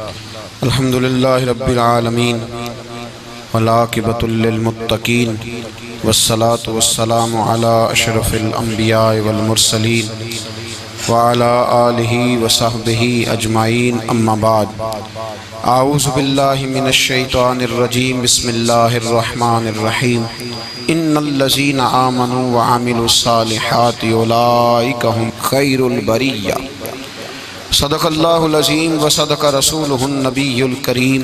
الحمدللہ رب العالمین والعاقبۃ للمتقین والصلاة والسلام علی اشرف الانبیاء والمرسلین وعلی آلہ وصحبہ اجمعین اما بعد اعوذ باللہ من الشیطان الرجیم بسم اللہ الرحمن الرحیم ان الذین آمنوا وعملوا الصالحات اولئک هم خیر البریہ صدق اللہ العظیم وصدق رسولہ النبی الکریم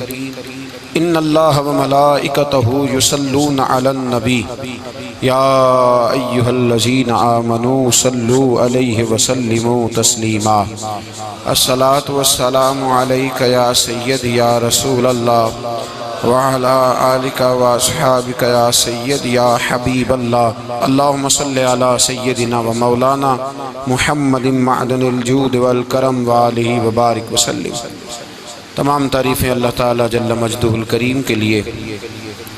ان اللہ وملائکتہ یصلون علی النبی یا ایہا الذین آمنوا صلوا علیہ وسلموا تسلیما الصلاة والسلام علیک یا سید یا رسول اللہ وعلا آلک واصحابک یا سید یا حبیب اللہ اللہم صلی علی سیدنا و مولانا محمد معدن الجود والکرم وآلہ وبارک وسلم۔ تمام تعریفیں اللہ تعالیٰ جل مجدہ الکریم کے لیے،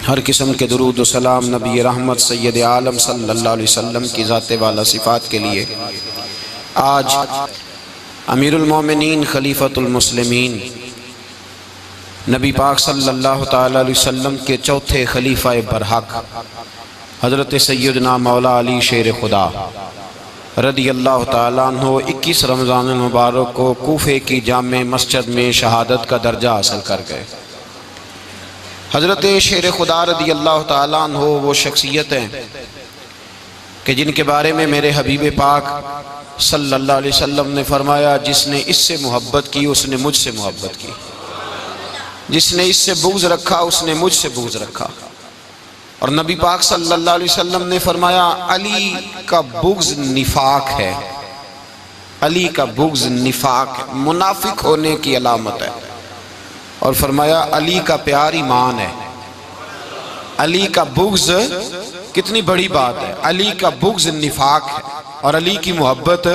ہر قسم کے درود و سلام نبی رحمت سید عالم صلی اللہ علیہ وسلم کی ذات والا صفات کے لیے۔ آج امیر المومنین خلیفۃ المسلمین نبی پاک صلی اللہ تعالیٰ علیہ وسلم کے چوتھے خلیفہ برحق حضرت سیدنا مولا علی شیر خدا رضی اللہ تعالیٰ عنہ 21 رمضان المبارک کو کوفے کی جامع مسجد میں شہادت کا درجہ حاصل کر گئے۔ حضرت شیر خدا رضی اللہ تعالیٰ عنہ وہ شخصیت ہیں کہ جن کے بارے میں میرے حبیب پاک صلی اللہ علیہ وسلم نے فرمایا، جس نے اس سے محبت کی اس نے مجھ سے محبت کی، جس نے اس سے بغض رکھا اس نے مجھ سے بغض رکھا۔ اور نبی پاک صلی اللہ علیہ وسلم نے فرمایا علی کا بغض نفاق ہے، علی کا بغض نفاق ہے، منافق ہونے کی علامت ہے۔ اور فرمایا علی کا پیار ایمان ہے، علی کا بغض کتنی بڑی بات ہے، علی کا بغض نفاق ہے اور علی کی محبت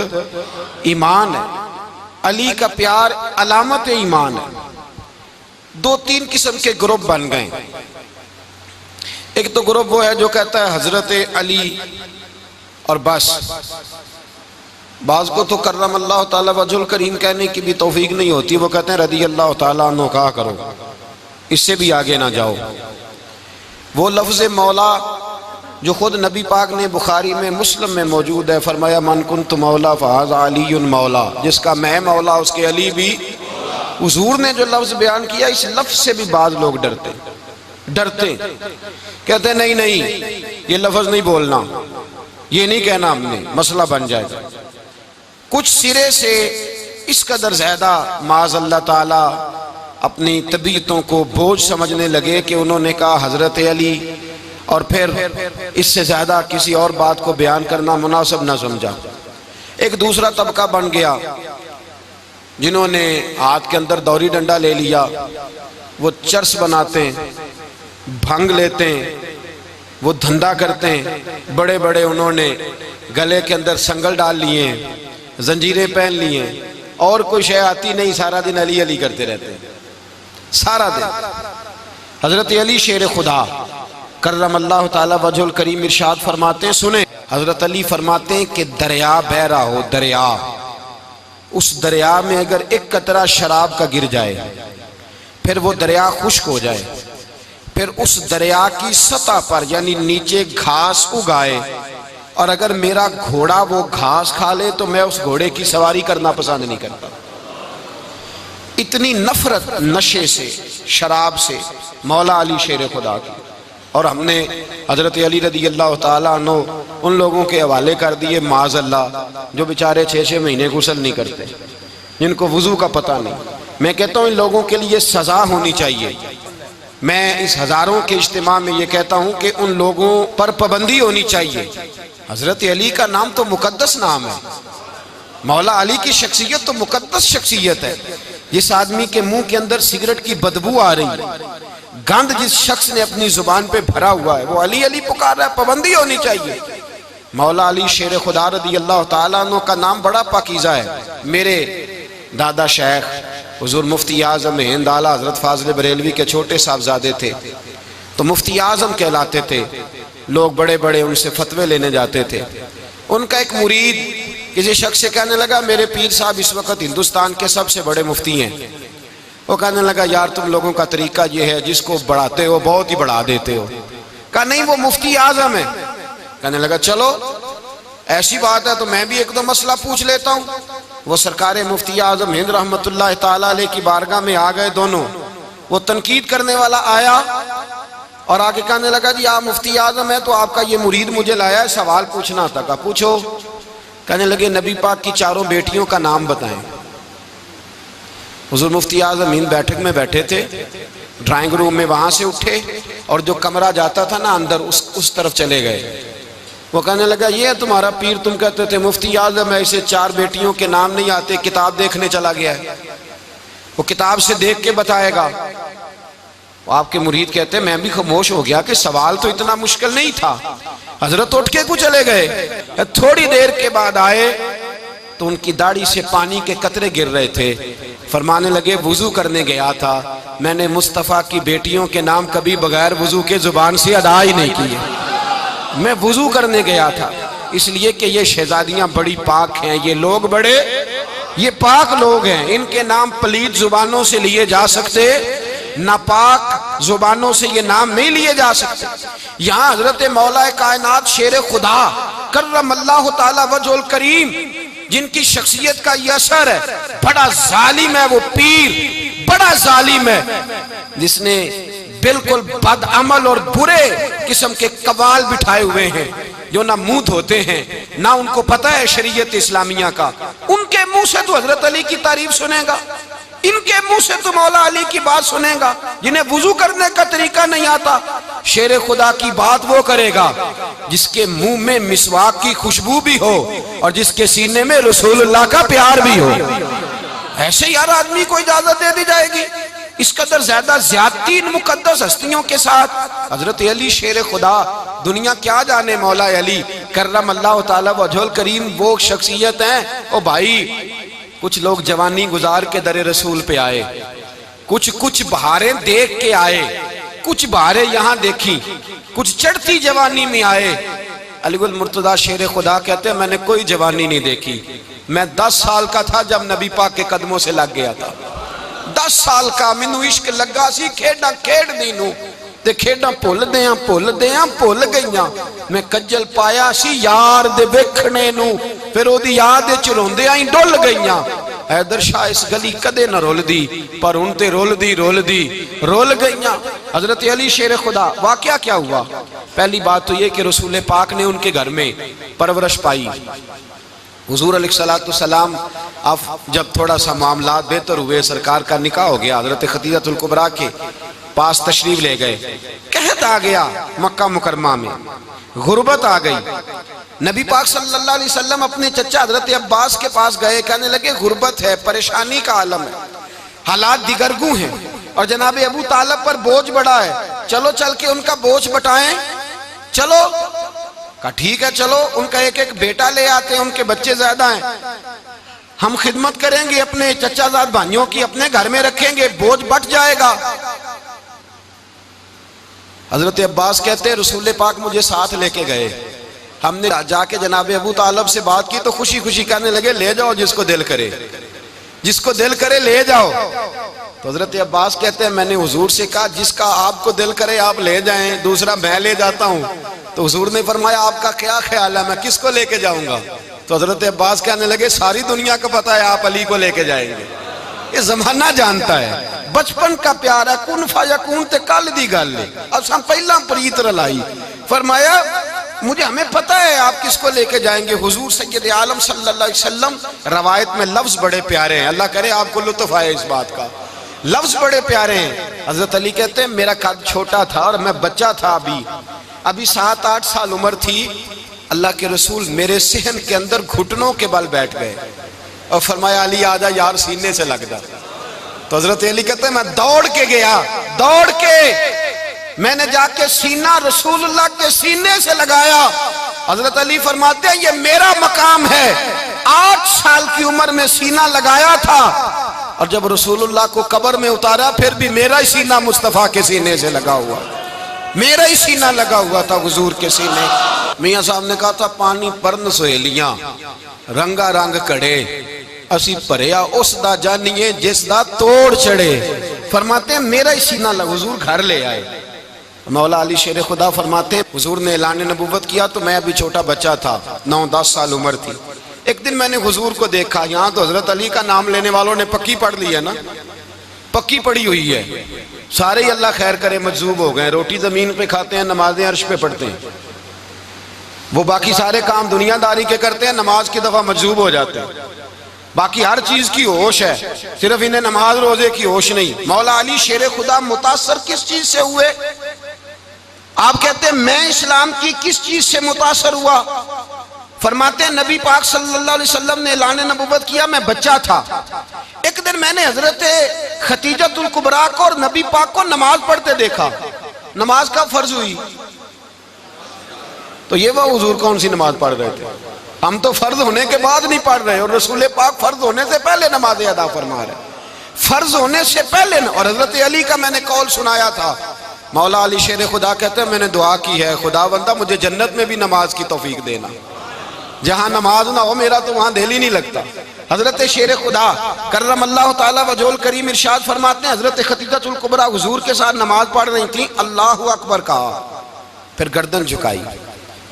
ایمان ہے، علی کا پیار علامت ایمان ہے۔ دو تین قسم کے گروپ بن گئے۔ ایک تو گروپ وہ ہے جو کہتا ہے حضرت علی اور بس، بعض کو تو کرم اللہ تعالیٰ وجہ الکریم کہنے کی بھی توفیق نہیں ہوتی، وہ کہتے ہیں رضی اللہ تعالیٰ عنہ کہا کرو، اس سے بھی آگے نہ جاؤ۔ وہ لفظ مولا جو خود نبی پاک نے بخاری میں مسلم میں موجود ہے، فرمایا من کنت مولا فہذا علی مولا، جس کا میں مولا اس کے علی بھی۔ حضور نے جو لفظ بیان کیا اس لفظ سے بھی بعض لوگ ڈرتے کہتے ہیں نہیں یہ لفظ نہیں بولنا، یہ نہیں کہنا، ہم نے مسئلہ بن جائے گا۔ کچھ سرے سے اس قدر زیادہ معاذ اللہ تعالی اپنی طبیعتوں کو بوجھ سمجھنے لگے کہ انہوں نے کہا حضرت علی، اور پھر اس سے زیادہ کسی اور بات کو بیان کرنا مناسب نہ سمجھا۔ ایک دوسرا طبقہ بن گیا جنہوں نے ہاتھ کے اندر دوری ڈنڈا لے لیا، وہ چرس بناتے ہیں، بھنگ لیتے ہیں، وہ دھندا کرتے ہیں، بڑے بڑے انہوں نے گلے کے اندر سنگل ڈال لیے ہیں، زنجیریں پہن لیے ہیں، اور کوئی شے آتی نہیں، سارا دن علی علی کرتے رہتے ہیں سارا دن۔ حضرت علی شیر خدا کرم اللہ تعالی وجہ الکریم ارشاد فرماتے ہیں، سنیں، حضرت علی فرماتے ہیں کہ دریا بہہ رہا ہو، دریا، اس دریا میں اگر ایک قطرہ شراب کا گر جائے، پھر وہ دریا خشک ہو جائے، پھر اس دریا کی سطح پر یعنی نیچے گھاس اگائے، اور اگر میرا گھوڑا وہ گھاس کھا لے تو میں اس گھوڑے کی سواری کرنا پسند نہیں کرتا۔ اتنی نفرت نشے سے، شراب سے مولا علی شیر خدا کی۔ اور ہم نے حضرت علی رضی اللہ تعالیٰ عنہ ان لوگوں کے حوالے کر دیے معاذ اللہ جو بیچارے 6 مہینے غسل نہیں کرتے، جن کو وضو کا پتہ نہیں۔ میں کہتا ہوں ان لوگوں کے لیے سزا ہونی چاہیے۔ میں اس ہزاروں کے اجتماع میں یہ کہتا ہوں کہ ان لوگوں پر پابندی ہونی چاہیے۔ حضرت علی کا نام تو مقدس نام ہے، مولا علی کی شخصیت تو مقدس شخصیت ہے۔ جس آدمی کے منہ کے اندر سگریٹ کی بدبو آ رہی ہے، گند جس شخص نے اپنی زبان پہ بھرا ہوا ہے، وہ علی علی پکار رہا ہے، پابندی ہونی چاہیے۔ مولا علی شیر خدا رضی اللہ تعالیٰ عنہ کا نام بڑا پاکیزہ ہے۔ میرے دادا شیخ حضور مفتی اعظم ہند اعلیٰ حضرت فاضل بریلوی کے چھوٹے صاحبزادے تھے، تو مفتی اعظم کہلاتے تھے، لوگ بڑے بڑے ان سے فتوے لینے جاتے تھے۔ ان کا ایک مرید کسی شخص سے کہنے لگا میرے پیر صاحب اس وقت ہندوستان کے سب سے بڑے مفتی ہیں، وہ کہنے لگا یار تم لوگوں کا طریقہ یہ ہے جس کو بڑھاتے ہو بہت ہی بڑھا دیتے ہو. کہا نہیں وہ مفتی اعظم ہے. کہنے لگا چلو ایسی بات ہے تو میں بھی ایک دو مسئلہ پوچھ لیتا ہوں. وہ سرکار مفتی اعظم ہند رحمت اللہ تعالیٰ علیہ کی بارگاہ میں آ گئے دونوں. وہ تنقید کرنے والا آیا اور آگے کہنے لگا جی آپ مفتی اعظم ہے تو آپ کا یہ مرید مجھے لایا ہے سوال پوچھنا تھا. کہا پوچھو. کہنے لگے نبی پاک کی چاروں بیٹیوں کا نام بتائیں. حضور مفتی اعظم ہند بیٹھک میں بیٹھے تھے ڈرائنگ روم میں, وہاں سے اٹھے اور جو کمرہ جاتا تھا نا اندر اس طرف چلے گئے. وہ کہنے لگا یہ ہے تمہارا پیر, تم کہتے تھے مفتی اعظم ہے اسے چار بیٹیوں کے نام نہیں آتے, کتاب دیکھنے چلا گیا ہے, وہ کتاب سے دیکھ کے بتائے گا. آپ کے مرید کہتے ہیں میں بھی خاموش ہو گیا کہ سوال تو اتنا مشکل نہیں تھا. حضرت اٹھ کے کو چلے گئے. تھوڑی دیر کے بعد آئے تو ان کی داڑھی سے پانی کے قطرے گر رہے تھے. فرمانے لگے وضو کرنے گیا تھا, میں نے مصطفیٰ کی بیٹیوں کے نام کبھی بغیر وضو کے زبان سے ادا ہی نہیں کیے. میں وضو کرنے گیا تھا اس لیے کہ یہ شہزادیاں بڑی پاک ہیں, یہ لوگ بڑے یہ پاک لوگ ہیں, ان کے نام پلید زبانوں سے لیے جا سکتے, ناپاک زبانوں سے یہ نام نہیں لیے جا سکتے. یہاں حضرت مولا کائنات شیر خدا کرم اللہ تعالی وجہ الکریم جن کی شخصیت کا یہ اثر ہے, بڑا ظالم ہے وہ پیر, بڑا ظالم ہے جس نے بالکل بد عمل اور برے قسم کے قوال بٹھائے ہوئے ہیں جو نہ منہ دھوتے ہیں نہ ان کو پتہ ہے شریعت اسلامیہ کا. ان کے منہ سے تو حضرت علی کی تعریف سنے گا, ان کے منہ سے تو مولا علی کی بات سنے گا, جنہیں وضو کرنے کا طریقہ نہیں آتا. شیر خدا کی بات وہ کرے گا جس کے منہ میں مسواک کی خوشبو بھی ہو اور جس کے سینے میں رسول اللہ کا پیار بھی ہو. ایسے ہی ہر آدمی کو اجازت دے دی جائے گی. اس قدر زیادہ زیادتی ان مقدس ہستیوں کے ساتھ. حضرت علی شیر خدا, دنیا کیا جانے مولا علی کرم اللہ تعالی وجہ الکریم وہ شخصیت ہیں. او بھائی کچھ لوگ جوانی گزار کے در رسول پہ آئے, کچھ بہاریں دیکھ کے آئے, کچھ بہاریں یہاں دیکھی, کچھ چڑھتی جوانی میں آئے. علی گل مرتضیٰ شیر خدا کہتے ہیں میں نے کوئی جوانی نہیں دیکھی, میں 10 سال کا تھا جب نبی پاک کے قدموں سے لگ گیا تھا. 10 سال کا مینوں عشق لگا سی, کھیڈاں کھیڈ دی نو تے کھیڈاں بھول گئیاں. میں کجل پایا سی یار دے ویکھنے نو, پھر او دی یاد وچ روندیاں ہی ڈل گئیاں. حیدر شاہ اس گلی کدے نہ رول دی پر ان تے رول گئیاں. حضرت علی شیر خدا واقعہ کیا ہوا؟ پہلی بات تو یہ کہ رسول پاک نے ان کے گھر میں پرورش پائی. حضور علیہ السلام اب جب تھوڑا سا معاملات بہتر ہوئے, سرکار کا نکاح ہو گیا, حضرت خدیجہ الکبریٰ کے پاس تشریف لے گئے. قحط آ گیا مکہ مکرمہ میں, غربت آ گئی. نبی پاک صلی اللہ علیہ وسلم اپنے چچا حضرت عباس کے پاس گئے, کہنے لگے غربت ہے, پریشانی کا عالم ہے, حالات دیگرگوں ہیں اور جناب ابو طالب پر بوجھ بڑا ہے, چلو چل کے ان کا بوجھ بٹائیں. چلو کہا ٹھیک ہے چلو, ان کا ایک بیٹا لے آتے ہیں, ان کے بچے زیادہ ہیں, ہم خدمت کریں گے اپنے چچا زاد بھائیوں کی, اپنے گھر میں رکھیں گے, بوجھ بٹ جائے گا. حضرت عباس کہتے ہیں رسول پاک مجھے ساتھ لے کے گئے, ہم نے جا کے جناب ابو طالب سے بات کی تو خوشی خوشی کہنے لگے لے جاؤ جس کو دل کرے لے جاؤ. تو حضرت عباس کہتے ہیں میں نے حضور سے کہا جس کا آپ کو دل کرے آپ لے جائیں, دوسرا میں لے جاتا ہوں. تو حضور نے فرمایا آپ کا کیا خیال ہے, میں کس کو لے کے جاؤں گا؟ تو حضرت عباس کہنے لگے ساری دنیا کو پتا ہے آپ علی کو لے کے جائیں گے, یہ زمانہ جانتا ہے, بچپن کا پیار ہے, کن فیکون تے کل دی گل ہے, اب ہم پہلا پریت رلائی. فرمایا ہمیں پتہ ہے آپ کس کو لے کے جائیں گے. حضور سید عالم صلی اللہ علیہ وسلم, روایت میں لفظ بڑے پیارے ہیں, اللہ کرے آپ کو لطف آئے اس بات کا, لفظ بڑے پیارے ہیں. حضرت علی کہتے ہیں میرا قد چھوٹا تھا اور میں بچہ تھا, ابھی 7-8 سال عمر تھی. اللہ کے رسول میرے صحن کے اندر گھٹنوں کے بل بیٹھ گئے اور فرمایا علی آجا یار سینے سے لگ جا. تو حضرت علی کہتے ہیں میں دوڑ کے گیا, میں نے جا کے سینہ رسول اللہ کے سینے سے لگایا. حضرت علی فرماتے ہیں یہ میرا مقام ہے, 8 سال کی عمر میں سینہ لگایا تھا اور جب رسول اللہ کو قبر میں اتارا پھر بھی میرا ہی سینہ مصطفیٰ کے سینے سے لگا ہوا, میرا ہی سینہ لگا ہوا تھا حضور کے سینے. میاں صاحب نے کہا تھا پانی پرن سہیلیاں رنگا رنگ کڑے, اسی پریا اس دا جانیے جس دا توڑ چڑھے. فرماتے ہیں میرا ہی سینہ حضور گھر لے آئے. مولا علی شیر خدا فرماتے ہیں حضور نے اعلان نبوت کیا تو میں ابھی چھوٹا بچہ تھا, 9-10 سال عمر تھی. ایک دن میں نے حضور کو دیکھا, یہاں تو حضرت علی کا نام لینے والوں نے پکی پڑھ لی ہے نا, پکی پڑھی ہوئی ہے, سارے ہی اللہ خیر کرے مجذوب ہو گئے, روٹی زمین پہ کھاتے ہیں, نمازیں عرش پہ پڑھتے ہیں. وہ باقی سارے کام دنیا داری کے کرتے ہیں, نماز کی دفعہ مجذوب ہو جاتے ہیں. باقی ہر چیز کی ہوش ہے, صرف انہیں نماز روزے کی ہوش نہیں. مولا علی شیر خدا متاثر کس چیز سے ہوئے؟ آپ کہتے ہیں میں اسلام کی کس چیز سے متاثر ہوا؟ فرماتے ہیں نبی پاک صلی اللہ علیہ وسلم نے اعلان نبوت کیا, میں بچہ تھا. ایک دن میں نے حضرت خدیجہ الکبریٰ کو اور نبی پاک کو نماز پڑھتے دیکھا. نماز کا فرض ہوئی تو یہ وہ حضور کون سی نماز پڑھ رہے تھے؟ ہم تو فرض ہونے کے بعد نہیں پڑھ رہے, اور رسول پاک فرض ہونے سے پہلے نمازیں ادا فرما رہے, فرض ہونے سے پہلے. اور حضرت علی کا میں نے قول سنایا تھا. مولا علی شیر خدا کہتے ہیں میں نے دعا کی ہے, خدا بندہ مجھے جنت میں بھی نماز کی توفیق دینا, جہاں نماز نہ ہو میرا تو وہاں دل ہی نہیں لگتا. حضرت شیر خدا کرم اللہ تعالیٰ وجہ الکریم ارشاد فرماتے ہیں حضرت خدیجہ الکبریٰ حضور کے ساتھ نماز پڑھ رہی تھیں, اللہ اکبر کہا, پھر گردن جھکائی,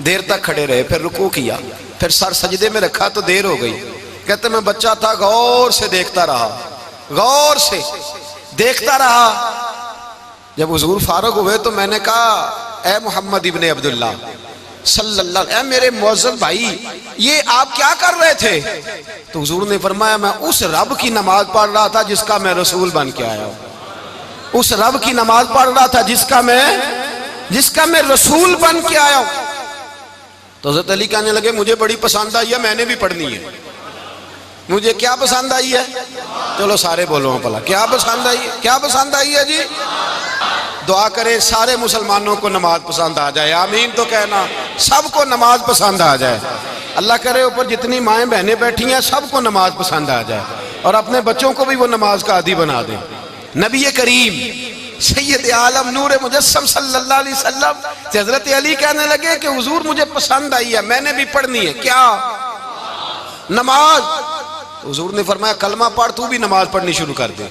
دیر تک کھڑے رہے, پھر رکوع کیا, پھر سر سجدے میں رکھا تو دیر ہو گئی. کہتے میں بچہ تھا, غور سے دیکھتا رہا, غور سے دیکھتا رہا. جب حضور فارغ ہوئے تو میں نے کہا اے محمد ابن عبداللہ صلی اللہ علیہ وسلم, اے میرے معزز بھائی یہ آپ کیا کر رہے تھے؟ تو حضور نے فرمایا میں اس رب کی نماز پڑھ رہا تھا جس کا میں رسول بن کے آیا ہوں, اس رب کی نماز پڑھ رہا تھا جس کا میں رسول بن کے آیا ہوں. تو حضرت علی کہنے لگے مجھے بڑی پسند آئی ہے, میں نے بھی پڑھنی ہے. مجھے کیا پسند آئی ہے؟ چلو سارے بولو پلا, کیا پسند آئی ہے؟ کیا پسند آئی ہے جی؟ دعا کرے سارے مسلمانوں کو نماز پسند آ جائے, آمین تو کہنا, سب کو نماز پسند آ جائے. اللہ کرے اوپر جتنی مائیں بہنیں بیٹھی ہیں سب کو نماز پسند آ جائے, اور اپنے بچوں کو بھی وہ نماز کا عادی بنا دیں. نبی کریم سید عالم نور مجسم صلی اللہ علیہ وسلم سے حضرت علی کہنے لگے کہ حضور مجھے پسند آئی ہے, میں نے بھی پڑھنی ہے. کیا؟ نماز. حضور نے فرمایا کلمہ پڑھ, تو بھی نماز پڑھنی شروع کر دے.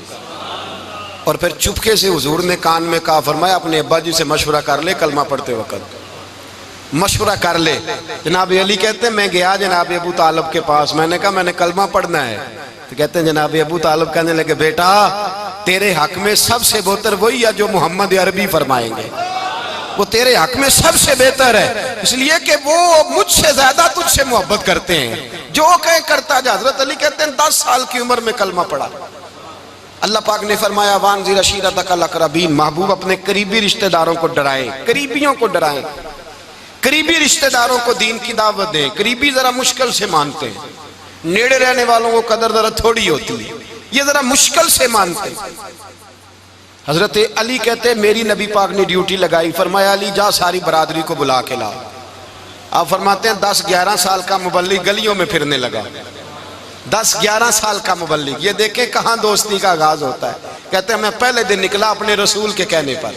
اور پھر چپکے سے حضور نے کان میں کہا, فرمایا اپنے ابا جی سے مشورہ کر لے, کلمہ پڑھتے وقت مشورہ کر لے. جناب علی کہتے ہیں میں گیا جناب ابو طالب کے پاس, میں نے کہا میں نے کلمہ پڑھنا ہے. تو کہتے ہیں جناب ابو طالب کہنے لگے بیٹا تیرے حق میں سب سے بہتر وہی ہے جو محمد عربی فرمائیں گے, وہ تیرے حق میں سب سے بہتر ہے, اس لیے کہ وہ مجھ سے زیادہ تجھ سے محبت کرتے ہیں, جو کہیں کرتا جا. حضرت علی کہتے ہیں 10 سال کی عمر میں کلمہ پڑھا. اللہ پاک نے فرمایا وانذر عشیرتک الاقربین, محبوب اپنے قریبی رشتہ داروں کو ڈرائیں, قریبیوں کو ڈرائیں, قریبی رشتہ داروں کو دین کی دعوت دیں. قریبی ذرا مشکل سے مانتے ہیں, نیڑے رہنے والوں کو قدر ذرا تھوڑی ہوتی ہے, یہ ذرا مشکل سے مانتے ہیں. حضرت علی کہتے ہیں میری نبی پاک نے ڈیوٹی لگائی, فرمایا علی جا ساری برادری کو بلا کے لا. آپ فرماتے ہیں 10-11 سال کا مبلغ گلیوں میں پھرنے لگا, 10-11 سال کا مبلغ. یہ دیکھیں کہاں دوستی کا آغاز ہوتا ہے. کہتے ہیں میں پہلے دن نکلا اپنے رسول کے کہنے پر,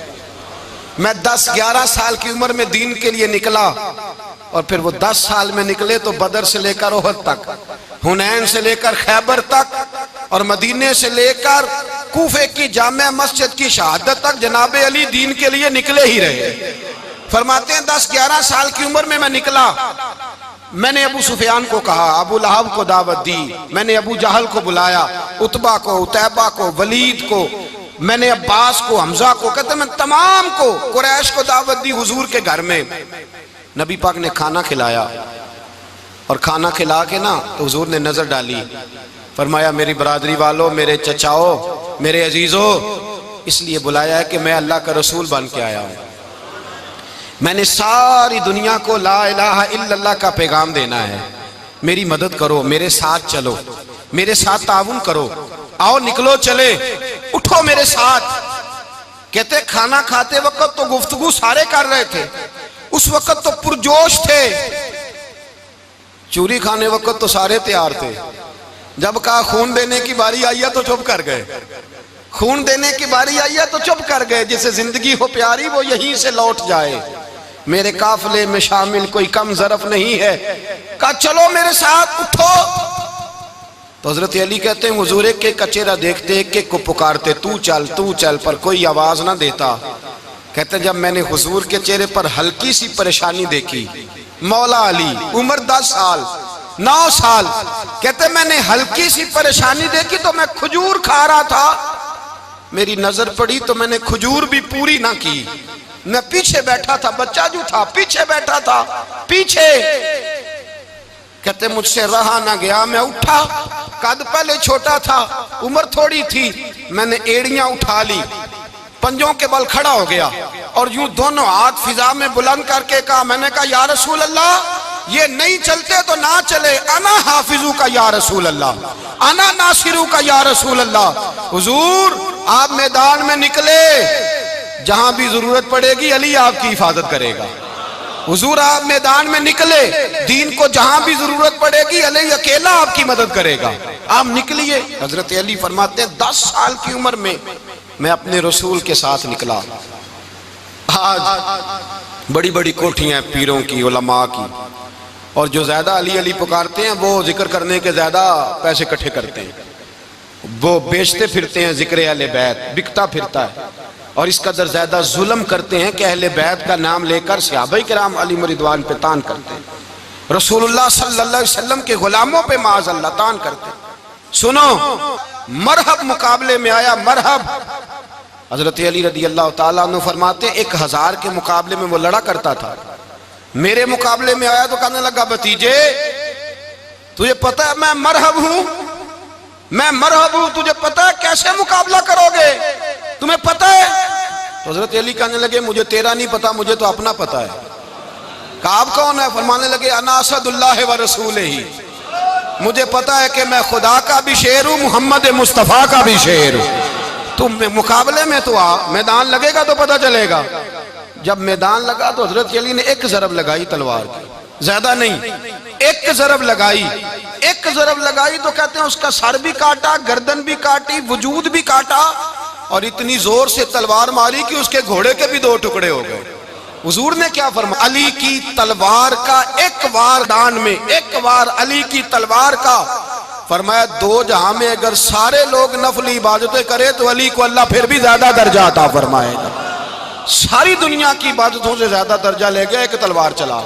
میں 10-11 سال کی عمر میں دین کے لیے نکلا, اور پھر وہ 10 سال میں نکلے تو بدر سے لے کر احد تک, حنین سے لے کر خیبر تک, اور مدینے سے لے کر کوفے کی جامع مسجد کی شہادت تک جناب علی دین کے لیے نکلے ہی رہے. فرماتے ہیں 10-11 سال کی عمر میں نکلا, میں نے ابو سفیان کو کہا, ابو لہب کو دعوت دی, میں نے ابو جہل کو بلایا, عتبہ کو, عتیبہ کو, ولید کو, میں نے عباس کو, حمزہ کو, کہتے میں تمام کو, قریش کو دعوت دی حضور کے گھر میں. نبی پاک نے کھانا کھلایا, اور کھانا کھلا کے نا تو حضور نے نظر ڈالی, فرمایا میری برادری والوں, میرے چچاؤ, میرے عزیزوں, اس لیے بلایا ہے کہ میں اللہ کا رسول بن کے آیا ہوں. میں نے ساری دنیا کو لا الہ الا اللہ کا پیغام دینا ہے, میری مدد کرو, میرے ساتھ چلو, میرے ساتھ تعاون کرو, آؤ نکلو چلے, اٹھو میرے ساتھ. کہتے کھانا کھاتے وقت تو گفتگو سارے کر رہے تھے, اس وقت تو پرجوش تھے, چوری کھانے وقت تو سارے تیار تھے, جب کہا خون دینے کی باری آئی ہے تو چپ کر گئے, خون دینے کی باری آئی ہے تو چپ کر گئے. جسے زندگی ہو پیاری وہ یہیں سے لوٹ جائے, میرے قافلے میں شامل کوئی کم ظرف نہیں ہے. کہا چلو میرے ساتھ, اٹھو. تو حضرت علی کہتے ہیں حضور ایک ایک کا چہرہ دیکھتے ایک ایک کو پکارتے تو چل پر کوئی آواز نہ دیتا. کہتے ہیں جب میں نے حضور کے چہرے پر ہلکی سی پریشانی دیکھی، مولا علی عمر 10 سال 9 سال، کہتے ہیں میں نے ہلکی سی پریشانی دیکھی تو میں کھجور کھا رہا تھا، میری نظر پڑی تو میں نے کھجور بھی پوری نہ کی، میں پیچھے بیٹھا تھا، بچہ جو تھا پیچھے بیٹھا تھا پیچھے. کہتے مجھ سے رہا نہ گیا، میں اٹھا، قد پہلے چھوٹا تھا عمر تھوڑی تھی، میں نے ایڑیاں اٹھا لی، پنجوں کے بل کھڑا ہو گیا اور یوں دونوں ہاتھ فضا میں بلند کر کے کہا، میں نے کہا یا رسول اللہ یہ نہیں چلتے تو نہ چلے، انا حافظو کا یا رسول اللہ، انا ناصرو کا یا رسول اللہ. حضور آپ میدان میں نکلے، جہاں بھی ضرورت پڑے گی علی آپ کی حفاظت کرے گا. حضور آپ میدان میں نکلے، دین کو جہاں بھی ضرورت پڑے گی علی اکیلا آپ کی مدد کرے گا. آپ نکلیے. حضرت علی فرماتے ہیں 10 سال کی عمر میں اپنے رسول کے ساتھ نکلا. آج بڑی بڑی کوٹھیاں پیروں کی، علماء کی، اور جو زیادہ علی علی پکارتے ہیں وہ ذکر کرنے کے زیادہ پیسے اکٹھے کرتے ہیں، وہ بیچتے پھرتے ہیں ذکر اہل بیت، بکتا پھرتا ہے، اور اس قدر زیادہ ظلم کرتے ہیں کہ اہل بیت کا نام لے کر صحابہ کرام علی رضوان پہ تان کرتے ہیں، رسول اللہ صلی اللہ علیہ وسلم کے غلاموں پہ معاذ اللہ تان کرتے ہیں. سنو، مرحب مقابلے میں آیا، مرحب. حضرت علی رضی اللہ تعالیٰ عنہ فرماتے ہیں 1000 کے مقابلے میں وہ لڑا کرتا تھا، میرے مقابلے میں آیا تو کہنے لگا بھتیجے تجھے پتا ہے میں مرحب ہوں، تجھے پتا ہے کیسے مقابلہ کرو گے، تمہیں پتا ہے؟ تو حضرت علی کہنے لگے مجھے تیرا نہیں پتا، مجھے تو اپنا پتا ہے. کہا آپ کون ہے؟ فرمانے لگے انا اسد اللہ و رسولہ، مجھے پتا ہے کہ میں خدا کا بھی شیر ہوں، محمد مصطفیٰ کا بھی شیر ہوں. تم مقابلے میں تو آ، میدان لگے گا تو پتہ چلے گا. جب میدان لگا تو حضرت علی نے ایک ضرب لگائی تلوار کی، زیادہ نہیں، ایک ضرب لگائی تو کہتے ہیں اس کا سر بھی کاٹا، گردن بھی کاٹی، وجود بھی کاٹا، اور اتنی زور سے تلوار ماری کہ اس کے گھوڑے کے بھی 2 ٹکڑے ہو گئے. حضور نے کیا فرمایا؟ علی کی تلوار کا ایک وار دان میں، ایک وار علی کی تلوار کا، فرمایا 2 جہاں میں اگر سارے لوگ نفلی عبادتیں کرے تو علی کو اللہ پھر بھی زیادہ درجہ عطا فرمائے گا. ساری دنیا کی عبادتوں سے زیادہ درجہ لے گیا ایک تلوار چلا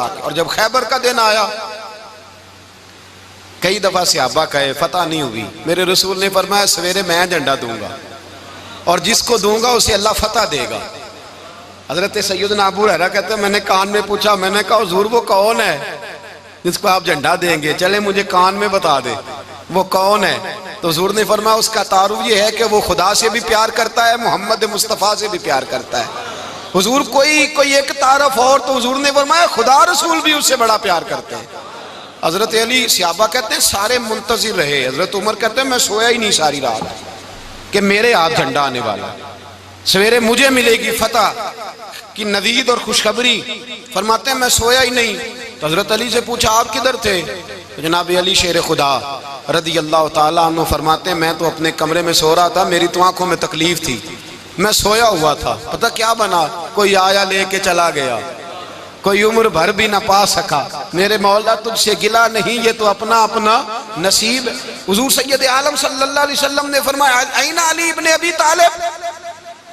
کے. اور جب خیبر کا دن آیا، کئی دفعہ صحابہ کہے فتح نہیں ہوئی، میرے رسول نے فرمایا سویرے میں جھنڈا دوں گا اور جس کو دوں گا اسے اللہ فتح دے گا. حضرت سیدنا ابو ہریرہ کہتے ہیں میں نے کان میں پوچھا، میں نے کہا حضور وہ کون ہے جس کو آپ جھنڈا دیں گے؟ چلے مجھے کان میں بتا دے وہ کون ہے. تو حضور نے فرمایا اس کا تعارف یہ ہے کہ وہ خدا سے بھی پیار کرتا ہے، محمد مصطفیٰ سے بھی پیار کرتا ہے. حضور کوئی ایک تعارف اور، تو حضور نے فرمایا خدا رسول بھی اس سے بڑا پیار کرتے ہیں. حضرت علی، صحابہ کہتے ہیں سارے منتظر رہے. حضرت عمر کہتے ہیں میں سویا ہی نہیں ساری رات کہ میرے ہاتھ جھنڈا آنے والا، سویرے مجھے ملے گی فتح کی نوید اور خوشخبری. فرماتے ہیں میں سویا ہی نہیں. تو حضرت علی سے پوچھا آپ کدھر تھے؟ جناب علی شیر خدا رضی اللہ تعالیٰ عنہ فرماتے ہیں میں تو اپنے کمرے میں سو رہا تھا، میری تو آنکھوں میں تکلیف تھی، میں سویا ہوا تھا، پتہ کیا بنا؟ کوئی آیا لے کے چلا گیا، کوئی عمر بھر بھی نہ پا سکا. میرے مولا تجھ سے گلا نہیں، یہ تو اپنا نصیب ہے. حضور سید عالم صلی اللہ علیہ وسلم نے فرمایا این علی ابن ابی طالب،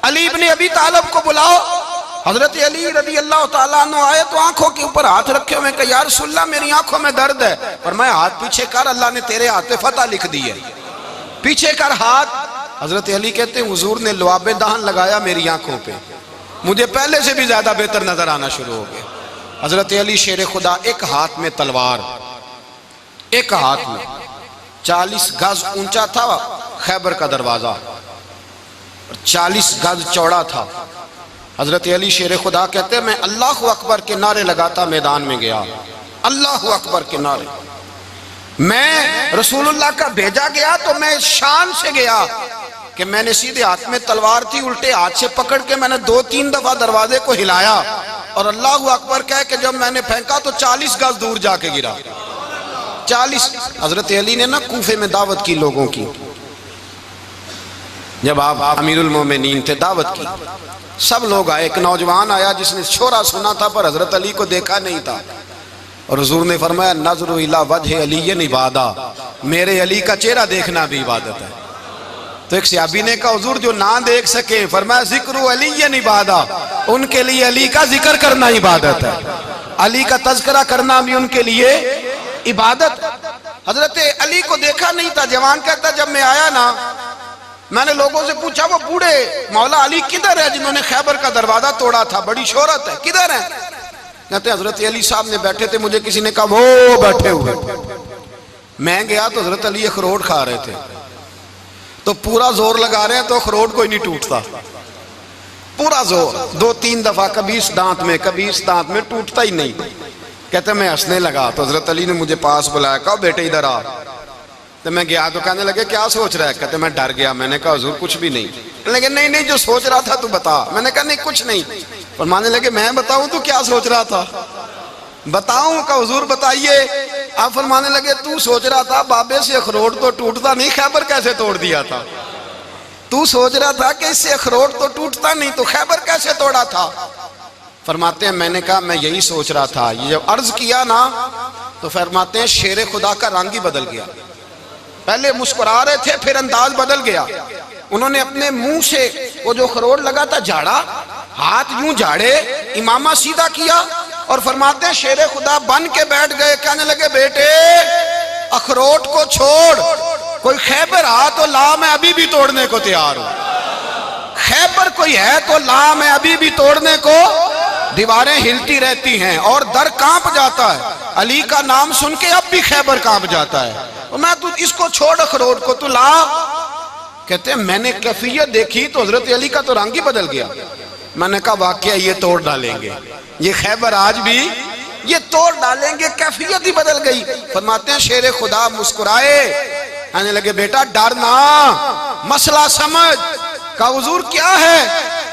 علی ابن ابی طالب کو بلاؤ. حضرت علی رضی اللہ تعالیٰ عنہ آئے تو آنکھوں کے اوپر ہاتھ رکھے ہوئے کہ یا رسول اللہ میری آنکھوں میں درد ہے. فرمایا ہاتھ پیچھے کر، اللہ نے تیرے ہاتھ پہ فتح لکھ دی ہے، پیچھے کر ہاتھ. حضرت علی کہتے ہیں حضور نے لعاب دہن لگایا میری آنکھوں پہ، مجھے پہلے سے بھی زیادہ بہتر نظر آنا شروع ہو گیا. حضرت علی شیر خدا ایک ہاتھ میں تلوار، ایک ہاتھ میں 40 گز اونچا تھا خیبر کا دروازہ، 40 گز چوڑا تھا. حضرت علی شیر خدا کہتے ہیں میں اللہ اکبر کے نعرے لگاتا میدان میں گیا، اللہ اکبر کے نعرے. میں رسول اللہ کا بھیجا گیا تو میں شان سے گیا کہ میں نے سیدھے ہاتھ میں تلوار تھی، الٹے ہاتھ سے پکڑ کے میں نے 2-3 دفعہ دروازے کو ہلایا اور اللہ اکبر کہہ کہ جب میں نے پھینکا تو 40 گز دور جا کے گرا. 40. حضرت علی نے نا کوفے میں دعوت کی لوگوں کی، جب آپ امیر المومنین تھے دعوت کی، سب لوگ آئے. ایک نوجوان آیا جس نے شورا سنا تھا پر حضرت علی کو دیکھا نہیں تھا. اور حضور نے فرمایا نظر الی وجہ علی عبادہ، میرے علی کا چہرہ دیکھنا بھی عبادت ہے۔ تو ایک صحابی نے کہا حضور جو نہ دیکھ سکے، فرمایا ذکر علی عبادہ، ان کے لیے علی کا ذکر کرنا عبادت ہے، علی کا تذکرہ کرنا بھی ان کے لیے عبادت۔ حضرت علی کو دیکھا نہیں تھا، جوان کہتا جب میں آیا نا، میں نے لوگوں سے پوچھا وہ بوڑھے مولا علی کدھر ہے جنہوں نے خیبر کا دروازہ توڑا تھا، بڑی شہرت ہے، کدھر ہیں؟ کہتے ہیں حضرت علی صاحب نے بیٹھے تھے، مجھے کسی نے کہا وہ بیٹھے ہوئے۔ میں گیا تو حضرت علی اخروٹ کھا رہے تھے، تو پورا زور لگا رہے ہیں تو اخروٹ کوئی نہیں ٹوٹتا، پورا زور 2-3 دفعہ، کبھی اس دانت میں کبھی اس دانت میں، ٹوٹتا ہی نہیں۔ کہتے ہیں میں ہنسنے لگا تو حضرت علی نے مجھے پاس بلایا، کہا بیٹے ادھر آ۔ تو میں گیا تو کہنے لگے کیا سوچ رہا ہے؟ کہتے میں ڈر گیا، میں نے کہا حضور کچھ بھی نہیں۔ کہنے لگے نہیں جو سوچ رہا تھا تو بتا۔ میں نے کہا نہیں کچھ نہیں۔ فرمانے لگے میں بتاؤں تو کیا سوچ رہا تھا؟ بتاؤں؟ کہ حضور بتائیے۔ آپ فرمانے لگے تو سوچ رہا تھا بابے سے اخروٹ تو ٹوٹتا نہیں، خیبر کیسے توڑ دیا تھا؟ تو سوچ رہا تھا کہ اس سے اخروٹ تو ٹوٹتا نہیں تو خیبر کیسے توڑا تھا؟ فرماتے ہیں میں نے کہا میں یہی سوچ رہا تھا۔ یہ جب عرض کیا نا تو فرماتے ہیں شیر خدا کا رنگ ہی بدل گیا، پہلے مسکرا رہے تھے پھر انداز بدل گیا۔ انہوں نے اپنے منہ سے وہ جو اخروٹ لگا تھا جھاڑا، ہاتھ یوں جھاڑے، امامہ سیدھا کیا، اور فرماتے ہیں شیر خدا بن کے بیٹھ گئے۔ کہنے لگے بیٹے اخروٹ کو چھوڑ، کوئی خیبر آ تو لا، میں ابھی بھی توڑنے کو تیار ہوں۔ خیبر کوئی ہے تو لا، میں ابھی بھی توڑنے کو۔ دیواریں ہلتی رہتی ہیں اور در کانپ جاتا ہے، علی کا نام سن کے اب بھی خیبر کانپ جاتا ہے۔ میں تو اس کو چھوڑ اخروٹ کو، تو لا۔ کہتے ہیں میں نے کیفیت دیکھی تو حضرت علی کا تو رنگ ہی بدل گیا۔ میں نے کہا واقعہ یہ توڑ ڈالیں گے، یہ خیبر آج بھی یہ توڑ ڈالیں گے، کیفیت ہی بدل گئی۔ فرماتے ہیں شیر خدا مسکرائے، کہنے لگے بیٹا ڈرنا، مسئلہ سمجھ۔ کہا حضور کیا ہے؟